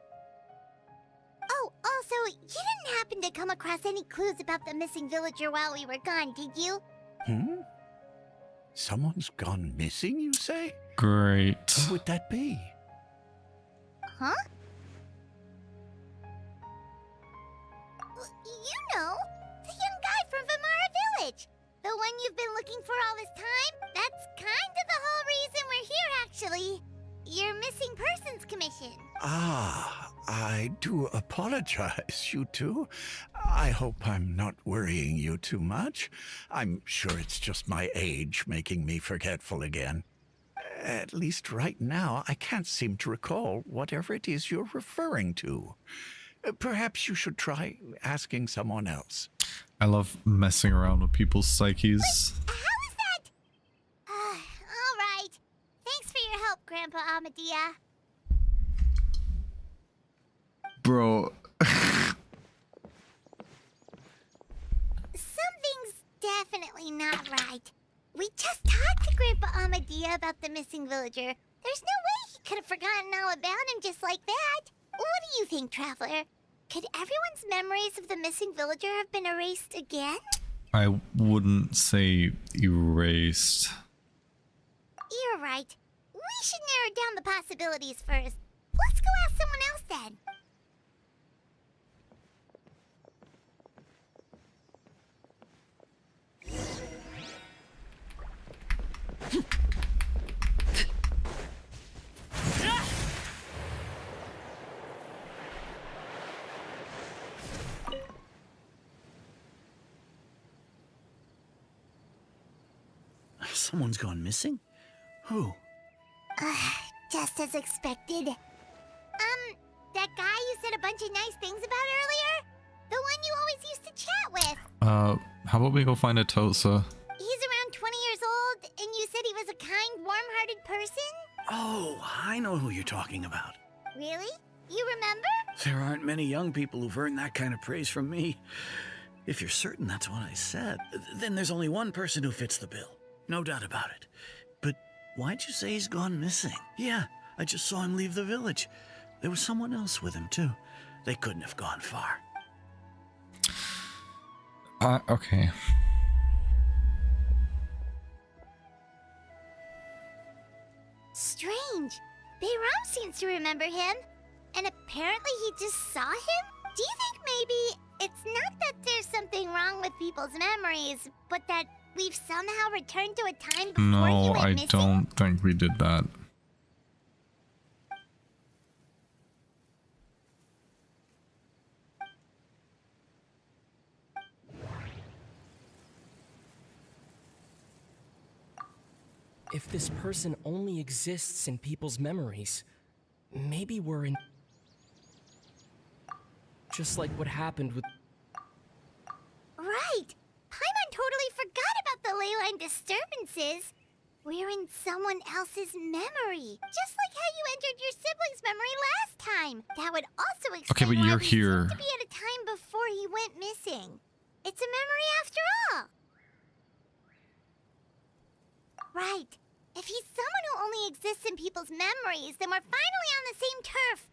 Oh, also, you didn't happen to come across any clues about the missing villager while we were gone, did you? Someone's gone missing, you say? Great. Who would that be? Huh? You know, the young guy from Vimara Village. The one you've been looking for all this time. That's kind of the whole reason we're here, actually. Your missing persons commission. Ah, I do apologize, you two. I hope I'm not worrying you too much. I'm sure it's just my age making me forgetful again. At least right now, I can't seem to recall whatever it is you're referring to. Perhaps you should try asking someone else. I love messing around with people's psyches. How is that? All right. Thanks for your help, Grandpa Amadea. Bro. Something's definitely not right. We just talked to Grandpa Amadia about the missing villager. There's no way he could have forgotten all about him just like that. What do you think, Traveler? Could everyone's memories of the missing villager have been erased again? I wouldn't say erased. You're right. We should narrow down the possibilities first. Let's go ask someone else then. Someone's gone missing? Who? Just as expected. That guy you said a bunch of nice things about earlier? The one you always used to chat with. How about we go find a Tosa? He's around 20 years old, and you said he was a kind, warm-hearted person? Oh, I know who you're talking about. Really? You remember? There aren't many young people who've earned that kind of praise from me. If you're certain that's what I said, then there's only one person who fits the bill. No doubt about it. But why'd you say he's gone missing? Yeah, I just saw him leave the village. There was someone else with him, too. They couldn't have gone far. Okay. Strange. Bayram seems to remember him. And apparently he just saw him? Do you think maybe it's not that there's something wrong with people's memories, but that we've somehow returned to a time before he No, went I missing? don't think we did that. If this person only exists in people's memories, maybe we're in... Just like what happened with... Right! Paimon totally forgot about the leyline disturbances. We're in someone else's memory. Just like how you entered your sibling's memory last time. That would also explain Okay, but why you're we here. seem to be at a time before he went missing. It's a memory after all. Right. If he's someone who only exists in people's memories, then we're finally on the same turf.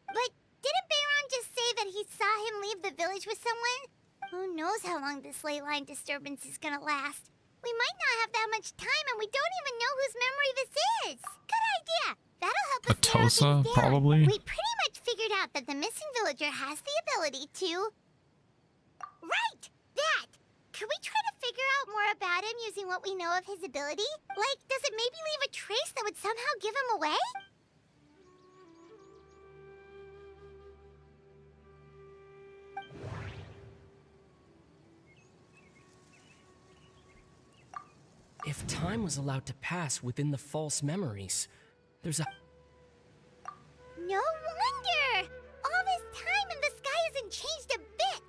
But didn't Bayron just say that he saw him leave the village with someone? Who knows how long this ley line disturbance is gonna last? We might not have that much time, and we don't even know whose memory this is. Good idea. That'll help us narrow Tosa, things down. probably? We pretty much figured out that the missing villager has the ability to... Right! That! Could we try to figure out more about him using what we know of his ability? Like, does it maybe leave a trace that would somehow give him away? If time was allowed to pass within the false memories, there's a... No wonder! All this time and the sky hasn't changed a bit!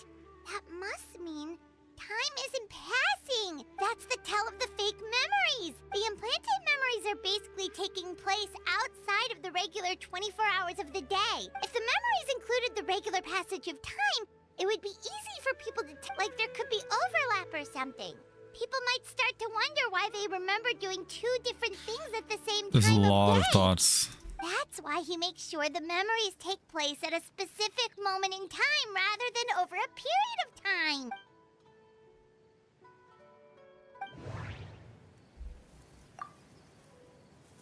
That must mean time isn't passing! That's the tell of the fake memories! The implanted memories are basically taking place outside of the regular 24 hours of the day. If the memories included the regular passage of time, it would be easy for people to like there could be overlap or something. People might start to wonder why they remember doing two different things at the same time. There's a lot of day. thoughts. That's why he makes sure the memories take place at a specific moment in time rather than over a period of time.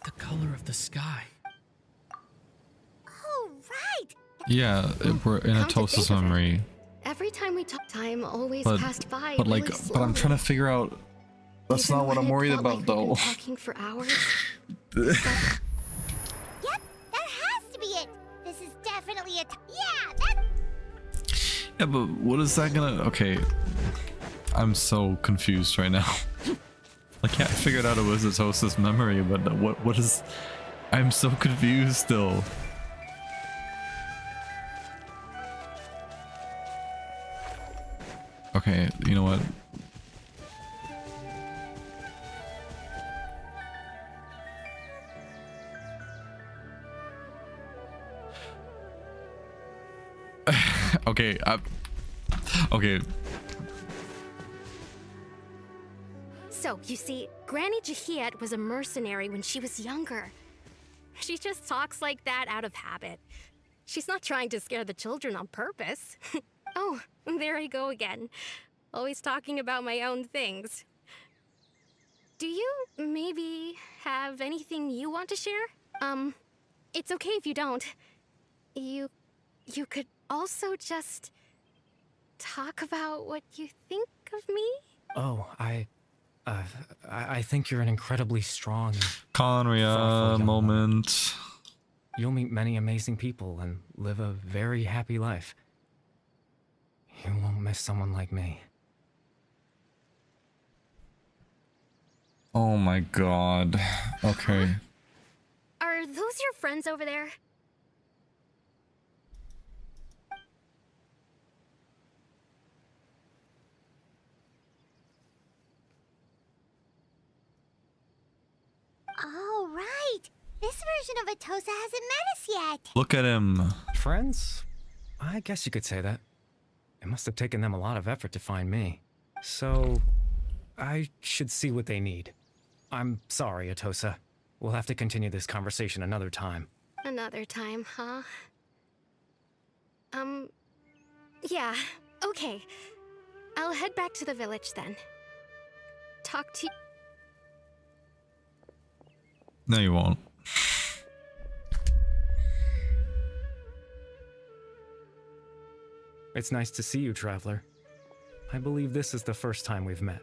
The color of the sky. Oh, right! Yeah, we're in a Come to Tosa's think of it, memory. Every time we talk, time always But, passed by but really like, slowly. but I'm trying to figure out. That's Even not what when I'm it worried felt about, like we've been though. talking for hours. Yep, that has to be it. This is definitely a... Yeah, that... Yeah, but what is that gonna? Okay, I'm so confused right now. Like, yeah, I figured out it was a Tosa's memory, but what is? I'm so confused still. Okay, you know what? Okay, okay. So, you see, Granny Jahiet was a mercenary when she was younger. She just talks like that out of habit. She's not trying to scare the children on purpose. Oh, there I go again. Always talking about my own things. Do you maybe have anything you want to share? It's okay if you don't. You could also just talk about what you think of me? Oh, I think you're an incredibly strong, Conria thoughtful young woman. moment. You'll meet many amazing people and live a very happy life. You won't miss someone like me. Oh my god. Okay. Are those your friends over there? Oh, right. This version of Atosa hasn't met us yet. Look at him. Friends? I guess you could say that. It must have taken them a lot of effort to find me. So, I should see what they need. I'm sorry, Atosa. We'll have to continue this conversation another time. Another time, huh? Yeah, okay. I'll head back to the village then. Talk to you. No, you won't. It's nice to see you, Traveler. I believe this is the first time we've met.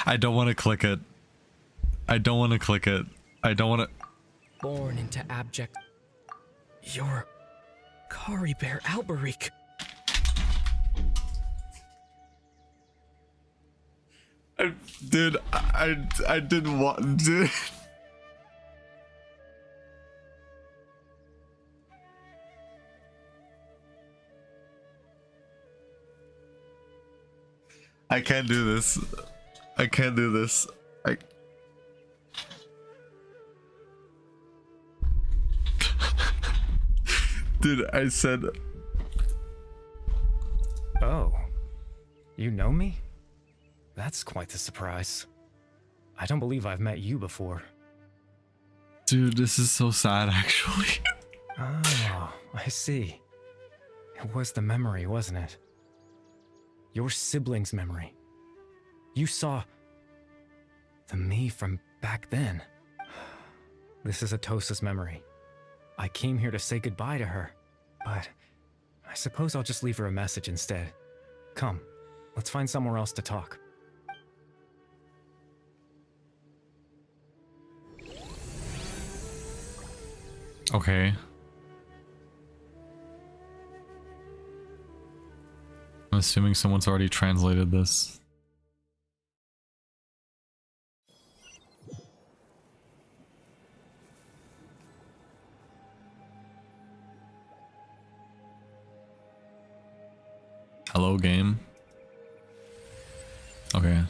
I don't want to click it. I don't want to click it. I don't want to. Born into abject. You're Kari Bear Alberik. Dude, I didn't want to. I can't do this. I can't do this. Dude, I said. Oh. You know me? That's quite the surprise. I don't believe I've met you before. Dude, this is so sad, actually. Oh, I see. It was the memory, wasn't it? Your sibling's memory. You saw the me from back then. This is Atosa's memory. I came here to say goodbye to her, but I suppose I'll just leave her a message instead. Come, let's find somewhere else to talk. Okay. I'm assuming someone's already translated this. Hello, game. Okay.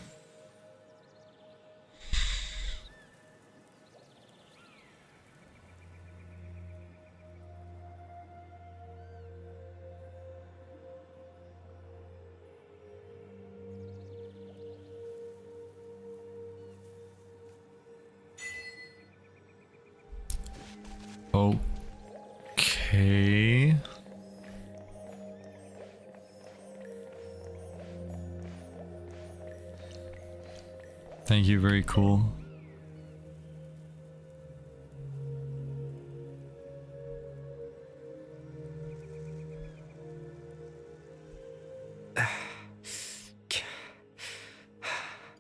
Okay. Thank you, very cool.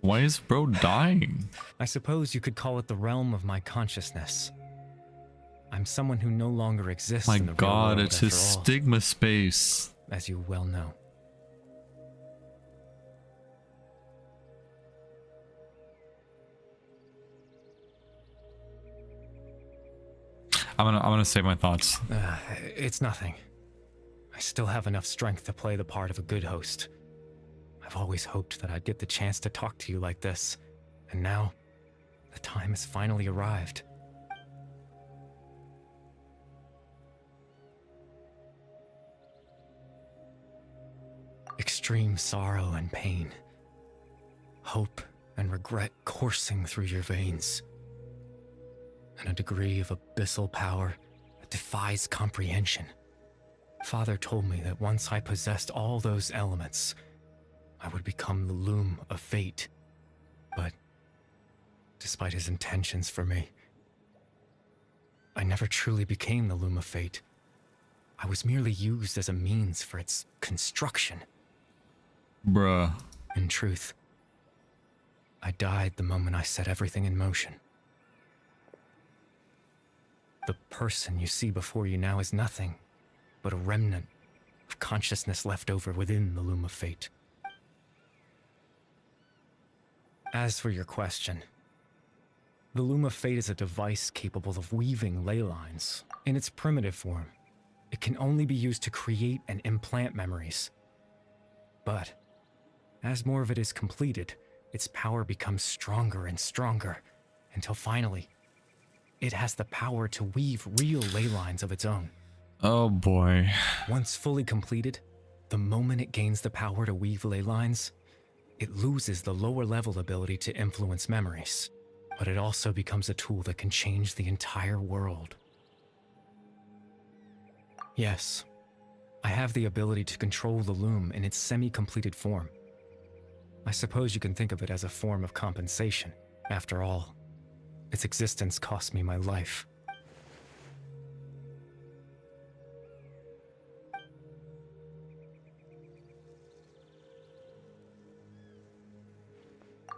Why is bro dying? I suppose you could call it the realm of my consciousness. I'm someone who no longer exists My in the real god, world it's his after all, stigma space. as you well know. I'm gonna say my thoughts. It's nothing. I still have enough strength to play the part of a good host. I've always hoped that I'd get the chance to talk to you like this, and now, the time has finally arrived. Extreme sorrow and pain, hope and regret coursing through your veins, and a degree of abyssal power that defies comprehension. Father told me that once I possessed all those elements, I would become the loom of fate. But despite his intentions for me, I never truly became the loom of fate. I was merely used as a means for its construction. Bruh. In truth, I died the moment I set everything in motion. The person you see before you now is nothing but a remnant of consciousness left over within the loom of fate. As for your question, the loom of fate is a device capable of weaving ley lines. In its primitive form, it can only be used to create and implant memories. But as more of it is completed, its power becomes stronger and stronger, until finally, it has the power to weave real ley lines of its own. Oh boy. Once fully completed, the moment it gains the power to weave ley lines, it loses the lower level ability to influence memories. But it also becomes a tool that can change the entire world. Yes, I have the ability to control the loom in its semi-completed form. I suppose you can think of it as a form of compensation. After all, its existence cost me my life.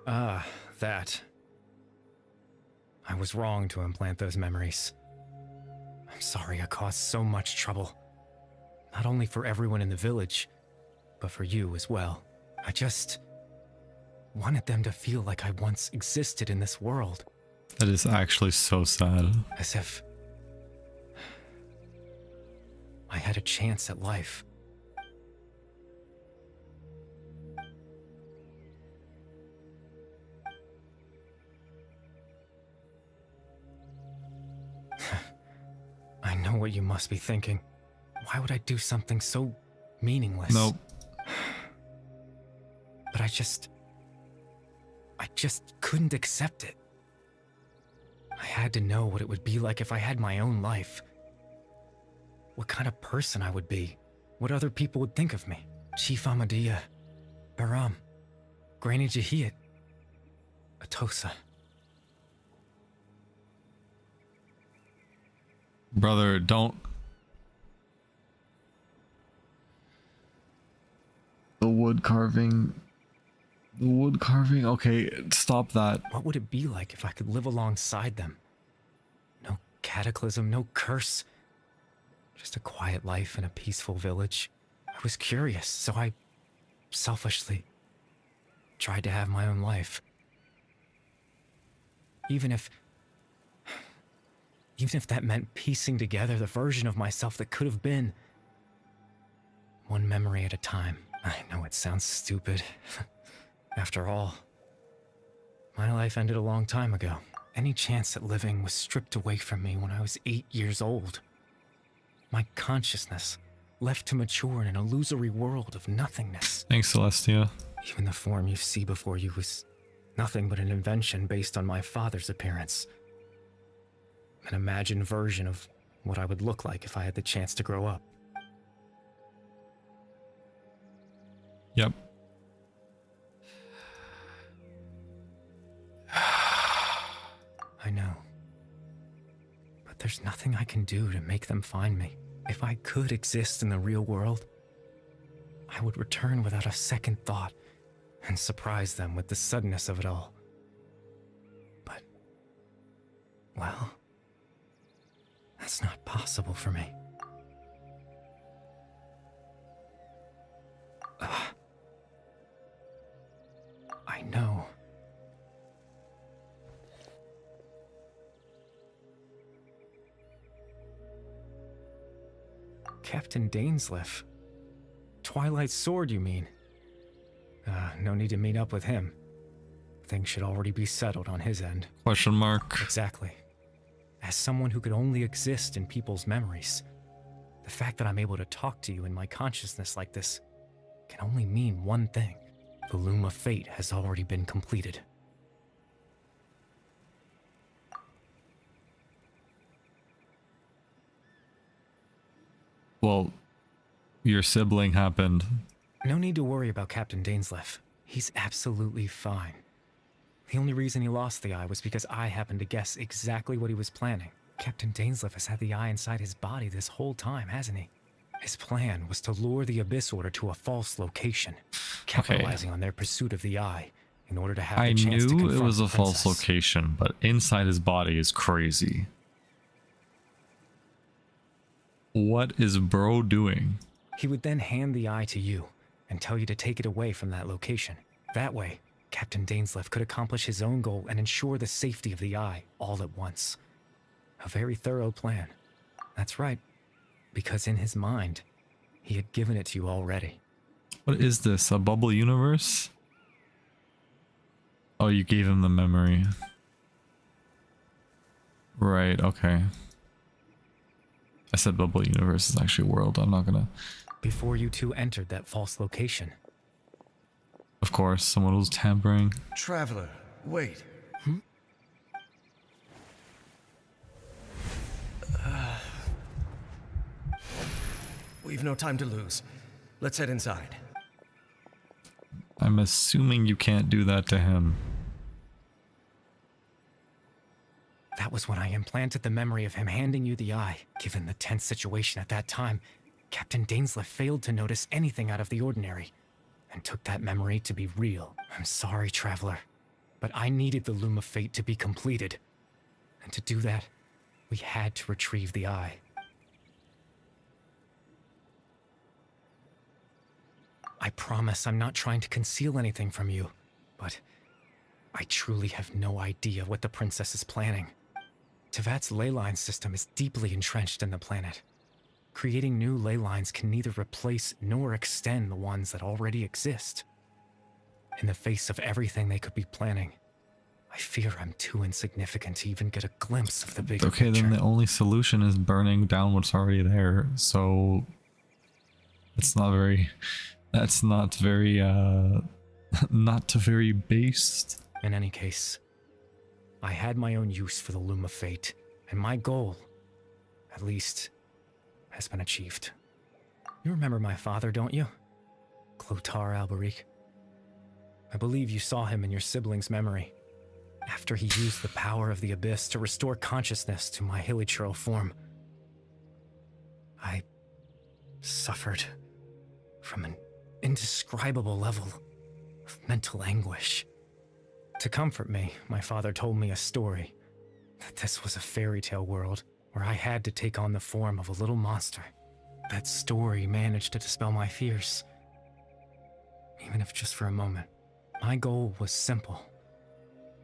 Ah, that. I was wrong to implant those memories. I'm sorry I caused so much trouble. Not only for everyone in the village, but for you as well. I just wanted them to feel like I once existed in this world. That is actually so sad. As if I had a chance at life. I know what you must be thinking. Why would I do something so meaningless? Nope. But I just couldn't accept it. I had to know what it would be like if I had my own life. What kind of person I would be. What other people would think of me. Chief Ahmadiyya, Baram, Granny Jahiyat, Atosa. Brother, don't. The wood carving. The wood carving? Okay, stop that. What would it be like if I could live alongside them? No cataclysm, no curse. Just a quiet life in a peaceful village. I was curious, so I selfishly tried to have my own life. Even if that meant piecing together the version of myself that could have been. One memory at a time. I know it sounds stupid. After all, my life ended a long time ago. Any chance at living was stripped away from me when I was 8 years old. My consciousness left to mature in an illusory world of nothingness. Thanks, Celestia. Even the form you see before you was nothing but an invention based on my father's appearance. An imagined version of what I would look like if I had the chance to grow up. Yep. I know. But there's nothing I can do to make them find me. If I could exist in the real world, I would return without a second thought and surprise them with the suddenness of it all. But, well, that's not possible for me. I know. Captain Dainsleif. Twilight Sword, you mean? No need to meet up with him. Things should already be settled on his end. Question mark. Exactly. As someone who could only exist in people's memories, the fact that I'm able to talk to you in my consciousness like this can only mean one thing. The Loom of Fate has already been completed. Well, your sibling happened. No need to worry about Captain Dainsleif. He's absolutely fine. The only reason he lost the eye was because I happened to guess exactly what he was planning. Captain Dainsleif has had the eye inside his body this whole time, hasn't he? His plan was to lure the Abyss Order to a false location, capitalizing on their pursuit of the eye in order to have the chance to confront I knew it was a the false princess. location, but inside his body is crazy. What is bro doing? He would then hand the eye to you and tell you to take it away from that location. That way, Captain Dainsleif could accomplish his own goal and ensure the safety of the eye all at once. A very thorough plan. That's right, because in his mind, he had given it to you already. What is this? A bubble universe? Oh, you gave him the memory. Right, okay. I said bubble universe is actually world. I'm not gonna... Before you two entered that false location. Of course, someone was tampering. Traveler, wait. We've no time to lose. Let's head inside. I'm assuming you can't do that to him. That was when I implanted the memory of him handing you the eye. Given the tense situation at that time, Captain Dainsleif failed to notice anything out of the ordinary and took that memory to be real. I'm sorry, Traveler, but I needed the Loom of Fate to be completed. And to do that, we had to retrieve the eye. I promise I'm not trying to conceal anything from you, but I truly have no idea what the princess is planning. Tevat's ley line system is deeply entrenched in the planet. Creating new ley lines can neither replace nor extend the ones that already exist. In the face of everything they could be planning, I fear I'm too insignificant to even get a glimpse of the bigger Okay, picture. then the only solution is burning down what's already there. So it's not very... That's not very, not very based. In any case, I had my own use for the Loom of Fate, and my goal, at least, has been achieved. You remember my father, don't you? Clotar Alberic. I believe you saw him in your sibling's memory. After he used the power of the Abyss to restore consciousness to my hilichurl form, I suffered from an indescribable level of mental anguish. To comfort me, my father told me a story, that this was a fairy tale world where I had to take on the form of a little monster. That story managed to dispel my fears, even if just for a moment. My goal was simple: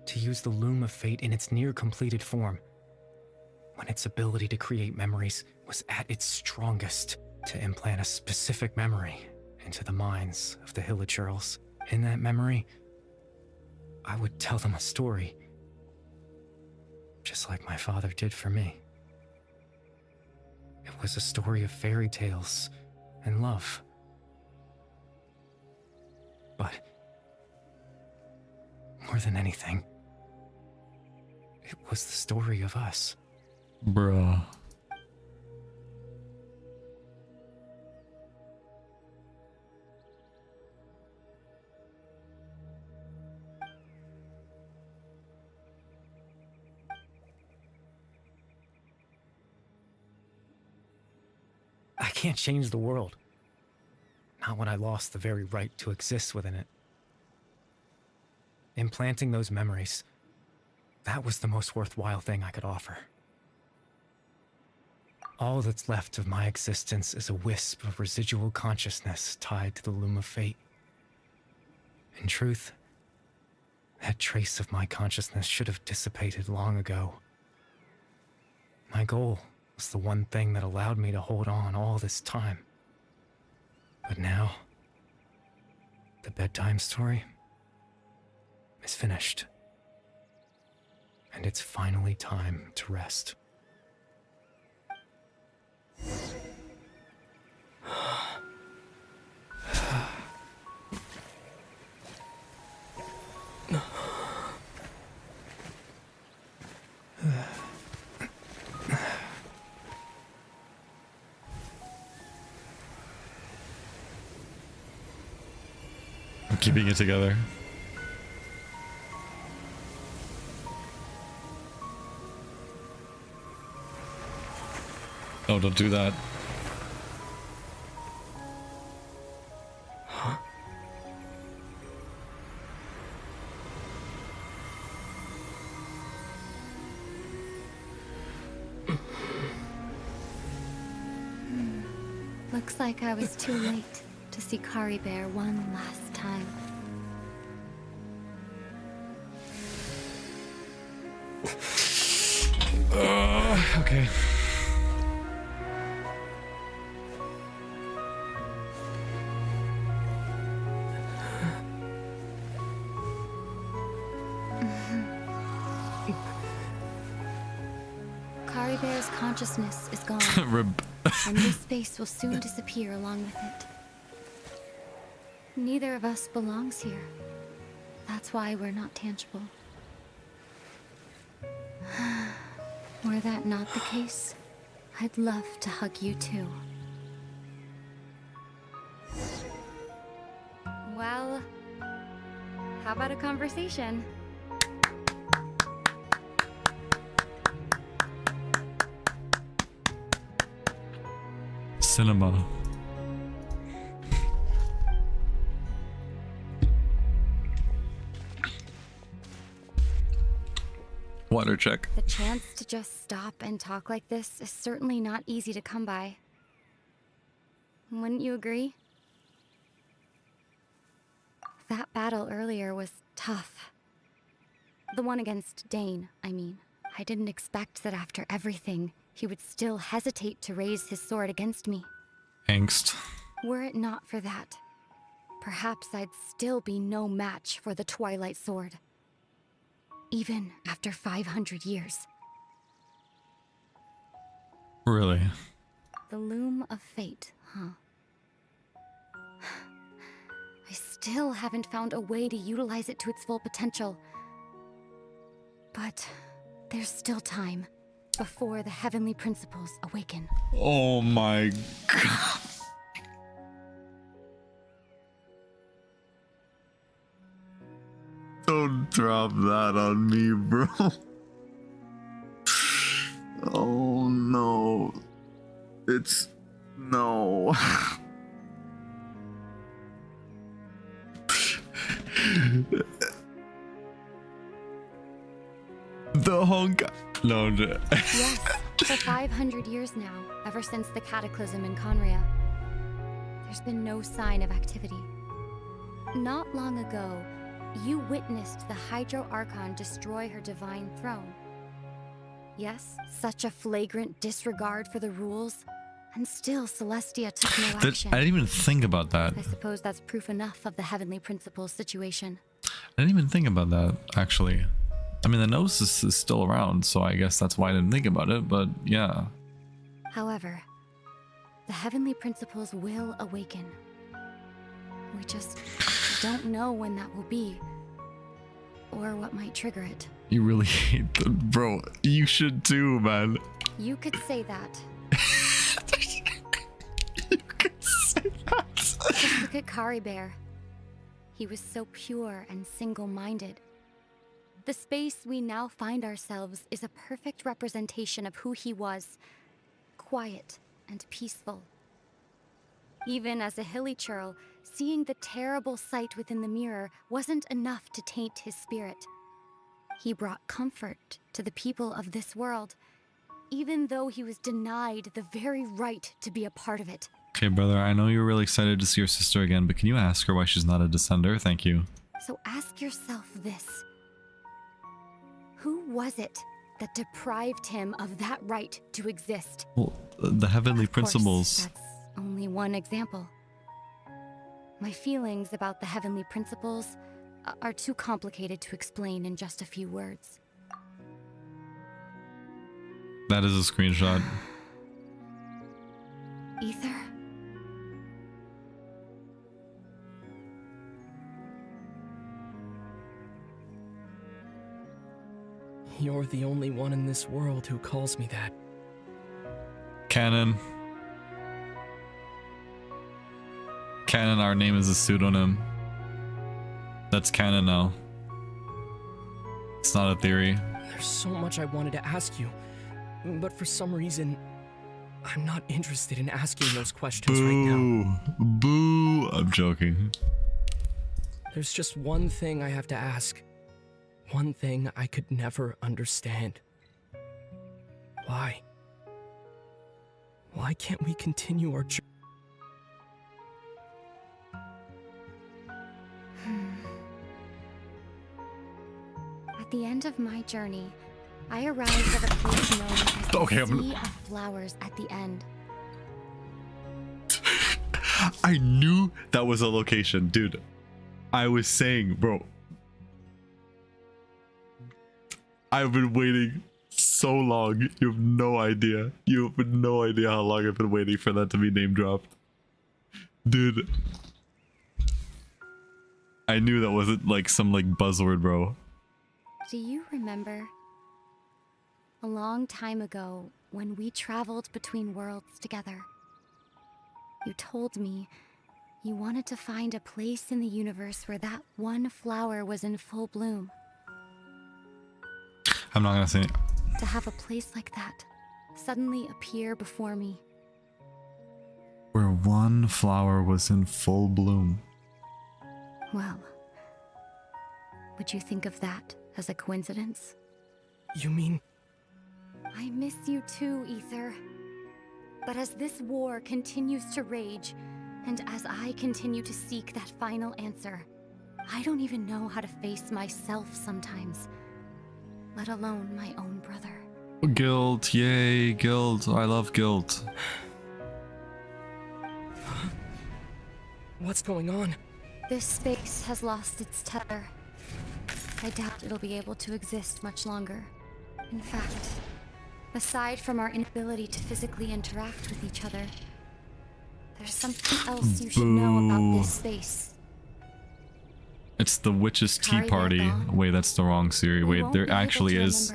to use the Loom of Fate in its near-completed form, when its ability to create memories was at its strongest, to implant a specific memory into the minds of the hilichurls. In that memory, I would tell them a story, just like my father did for me. It was a story of fairy tales and love. But more than anything, it was the story of us. Bruh. I can't change the world. Not when I lost the very right to exist within it. Implanting those memories, that was the most worthwhile thing I could offer. All that's left of my existence is a wisp of residual consciousness tied to the Loom of Fate. In truth, that trace of my consciousness should have dissipated long ago. My goal was the one thing that allowed me to hold on all this time. But now, the The bedtime story is finished. And it's finally time to rest. I'm keeping it together. Oh, don't do that. Huh? Looks like I was too late to see Kari Bear one last time. Okay. Kari Bear's consciousness is gone, and this space will soon disappear along with it. Neither of us belongs here. That's why we're not tangible. Were that not the case, I'd love to hug you too. Well, how about a conversation? Cinema. Water check. The chance to just stop and talk like this is certainly not easy to come by. Wouldn't you agree? That battle earlier was tough. The one against Dane, I mean. I didn't expect that after everything, he would still hesitate to raise his sword against me. Angst. Were it not for that, perhaps I'd still be no match for the Twilight Sword. Even after 500 years. Really? The loom of fate, huh? I still haven't found a way to utilize it to its full potential. But there's still time before the heavenly principles awaken. Oh my god. Don't drop that on me, bro. Oh no. It's no. The honk. No. Yes, for 500 years now, ever since the cataclysm in Conria, there's been no sign of activity. Not long ago, you witnessed the Hydro Archon destroy her divine throne. Yes, such a flagrant disregard for the rules, and still Celestia took no action. I didn't even think about that. I suppose that's proof enough of the Heavenly Principles situation. I didn't even think about that, actually. I mean, the Gnosis is still around, so I guess that's why I didn't think about it, but yeah. However, the Heavenly Principles will awaken. We just don't know when that will be, or what might trigger it. You really hate them, bro. You should too, man. You could say that. You could say that. Just look at Kari Bear. He was so pure and single-minded. The space we now find ourselves is a perfect representation of who he was. Quiet and peaceful. Even as a hilly churl, seeing the terrible sight within the mirror wasn't enough to taint his spirit. He brought comfort to the people of this world, even though he was denied the very right to be a part of it. Okay, brother, I know you're really excited to see your sister again, but can you ask her why she's not a descender? Thank you. So ask yourself this. Who was it that deprived him of that right to exist? Well, the heavenly principles. That's only one example. My feelings about the heavenly principles are too complicated to explain in just a few words. That is a screenshot. Ether? You're the only one in this world who calls me that. Canon. Canon, our name is a pseudonym. That's canon now. It's not a theory. There's so much I wanted to ask you, but for some reason, I'm not interested in asking those questions right now. Boo! I'm joking. There's just one thing I have to ask. One thing I could never understand. Why? Why can't we continue our journey? At the end of my journey, I arrived at a place known as the Sea of Flowers at the end. I knew that was a location, dude. I was saying, bro. I've been waiting so long. You have no idea. You have no idea how long I've been waiting for that to be name dropped. Dude. I knew that wasn't like some like buzzword, bro. Do you remember? A long time ago, when we traveled between worlds together, you told me you wanted to find a place in the universe where that one flower was in full bloom. I'm not gonna say it. To have a place like that suddenly appear before me. Where one flower was in full bloom. Well, would you think of that as a coincidence? You mean... I miss you too, Ether. But as this war continues to rage, and as I continue to seek that final answer, I don't even know how to face myself sometimes, let alone my own brother. Guilt, yay, guilt. I love guilt. What's going on? This space has lost its tether. I doubt it'll be able to exist much longer. In fact, aside from our inability to physically interact with each other, there's something else you should know about this space. It's the Witch's Tea Party. Wait, that's the wrong series. Wait, there actually is.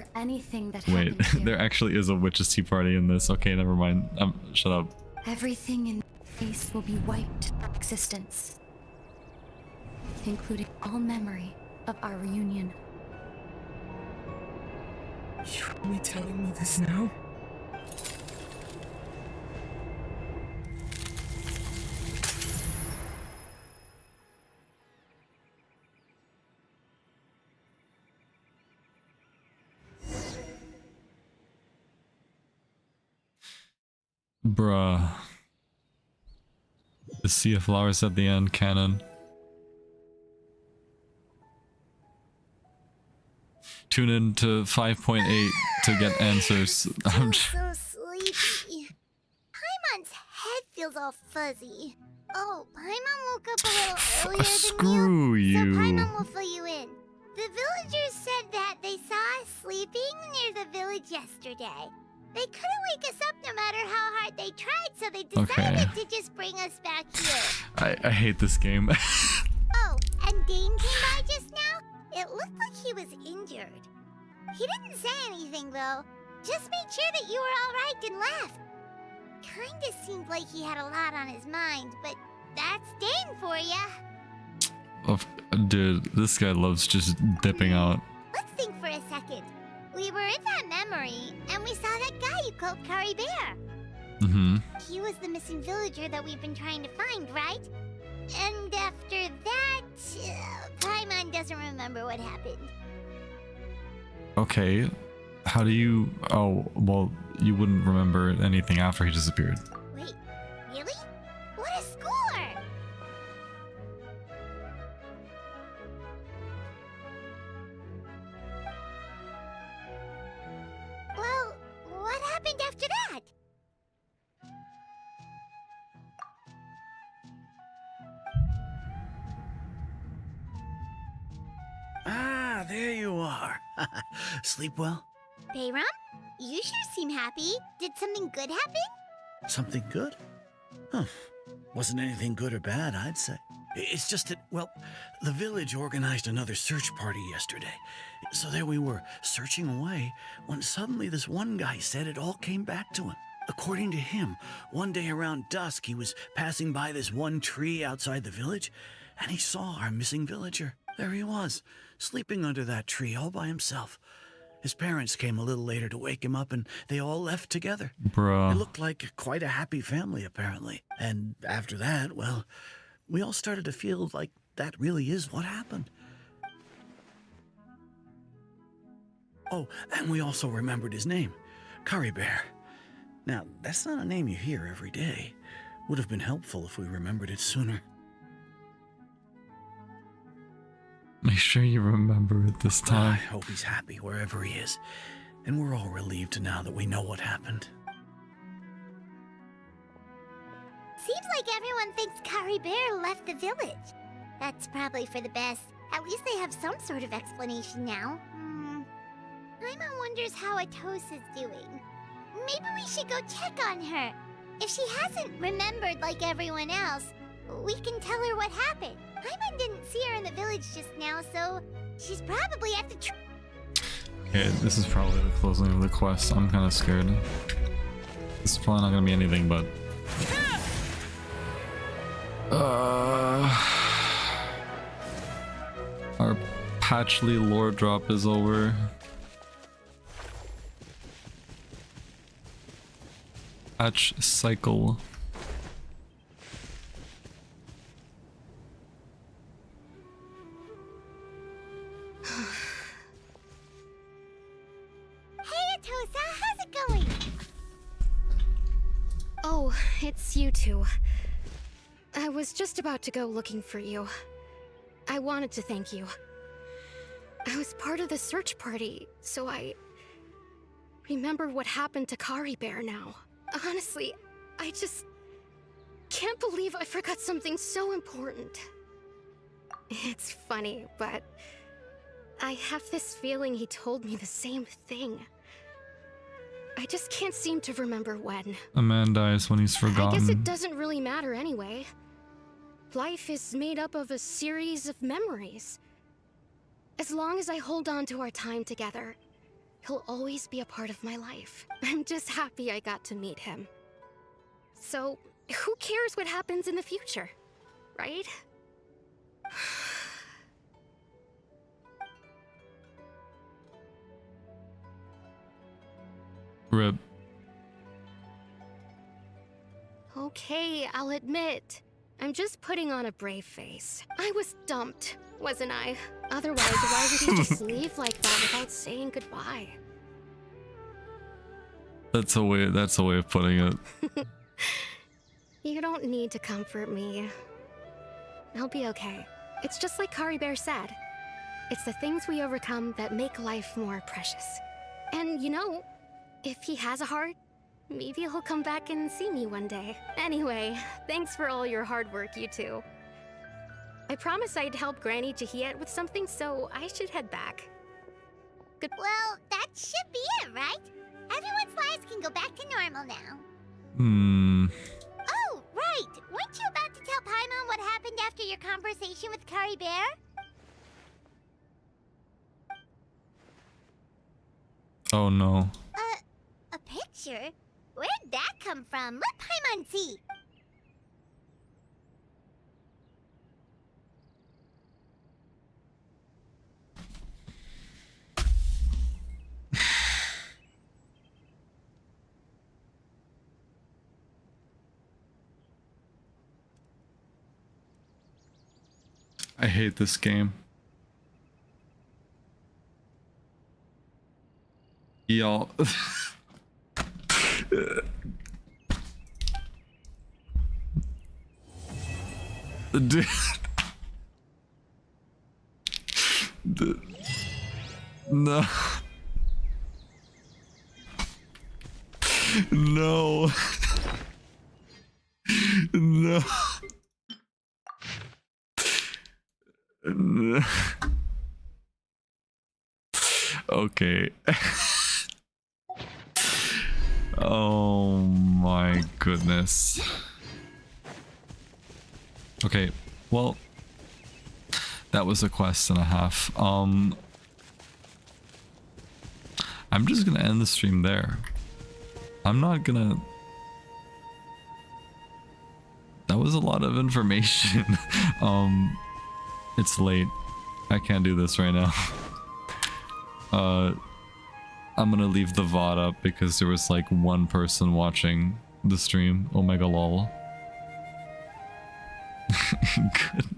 Wait, there actually is a Witch's Tea Party in this. Okay, never mind. Shut up. Everything in space will be wiped from existence, including all memory of our reunion. You're only telling me this now? Bruh. The Sea of Flowers at the end, canon. Tune in to 5.8 to get answers. I'm so sleepy. Paimon's head feels all fuzzy. Oh, Paimon woke up a little earlier than Screw you. So Paimon will fill you in. The villagers said that they saw us sleeping near the village yesterday. They couldn't wake us up no matter how hard they tried, so they decided to just bring us back here. I hate this game. Oh, and Dane came by just now? It looked like he was injured. He didn't say anything, though. Just made sure that you were alright and left. Kinda seemed like he had a lot on his mind, but that's Dane for ya. Dude, this guy loves just dipping out. Let's think for a second. We were in that memory, and we saw that guy you called Kari Bear. Mm-hmm. He was the missing villager that we've been trying to find, right? And after that, Paimon doesn't remember what happened. Okay. How do you... Oh, well, you wouldn't remember anything after he disappeared. Wait, really? What a score! Well, what happened after that? there you are. Sleep well? Bayram, you sure seem happy. Did something good happen? Something good? Huh. Wasn't anything good or bad, I'd say. It's just that, well, the village organized another search party yesterday. So there we were, searching away, when suddenly this one guy said it all came back to him. According to him, one day around dusk, he was passing by this one tree outside the village, and he saw our missing villager. There he was, sleeping under that tree all by himself. His parents came a little later to wake him up, and they all left together. Bruh. It looked like quite a happy family, apparently. And after that, well, we all started to feel like that really is what happened. Oh, and we also remembered his name, Curry Bear. Now, that's not a name you hear every day. Would have been helpful if we remembered it sooner. Make sure you remember it this I time. hope he's happy wherever he is. And we're all relieved now that we know what happened. Seems like everyone thinks Curry Bear left the village. That's probably for the best. At least they have some sort of explanation now. Paimon wonders how Atosa's doing. Maybe we should go check on her. If she hasn't remembered like everyone else, we can tell her what happened. Paimon didn't see her in the village just now, so she's probably at the Okay, this is probably the closing of the quest. I'm kind of scared. This is probably not gonna be anything but... Our Patchley lore drop is over. Patch cycle. Hey Atosa, how's it going? Oh, it's you two. I was just about to go looking for you. I wanted to thank you. I was part of the search party, so I remember what happened to Curry Bear now. Honestly, I just can't believe I forgot something so important. It's funny, but I have this feeling he told me the same thing. I just can't seem to remember when. A man dies when he's forgotten. I guess it doesn't really matter anyway. Life is made up of a series of memories. As long as I hold on to our time together, he'll always be a part of my life. I'm just happy I got to meet him. So, who cares what happens in the future, right? Rip. Okay, I'll admit. I'm just putting on a brave face. I was dumped, wasn't I? Otherwise, why would he just leave like that without saying goodbye? That's a way of putting it. You don't need to comfort me. I'll be okay. It's just like Curry Bear said. It's the things we overcome that make life more precious. And you know, if he has a heart, maybe he'll come back and see me one day. Anyway, thanks for all your hard work, you two. I promised I'd help Granny Jahiet with something, so I should head back. Good. Well, that should be it, right? Everyone's lives can go back to normal now. Oh, right! Weren't you about to tell Paimon what happened after your conversation with Curry Bear? Oh no. A picture? Where'd that come from? Let Paimon see. I hate this game. Y'all. Dude. No. No. No. No. Okay. Oh my goodness. Okay, well, that was a quest and a half. I'm just gonna end the stream there. I'm not gonna... That was a lot of information. It's late. I can't do this right now. I'm gonna leave the VOD up because there was like one person watching the stream. Omega lol. Good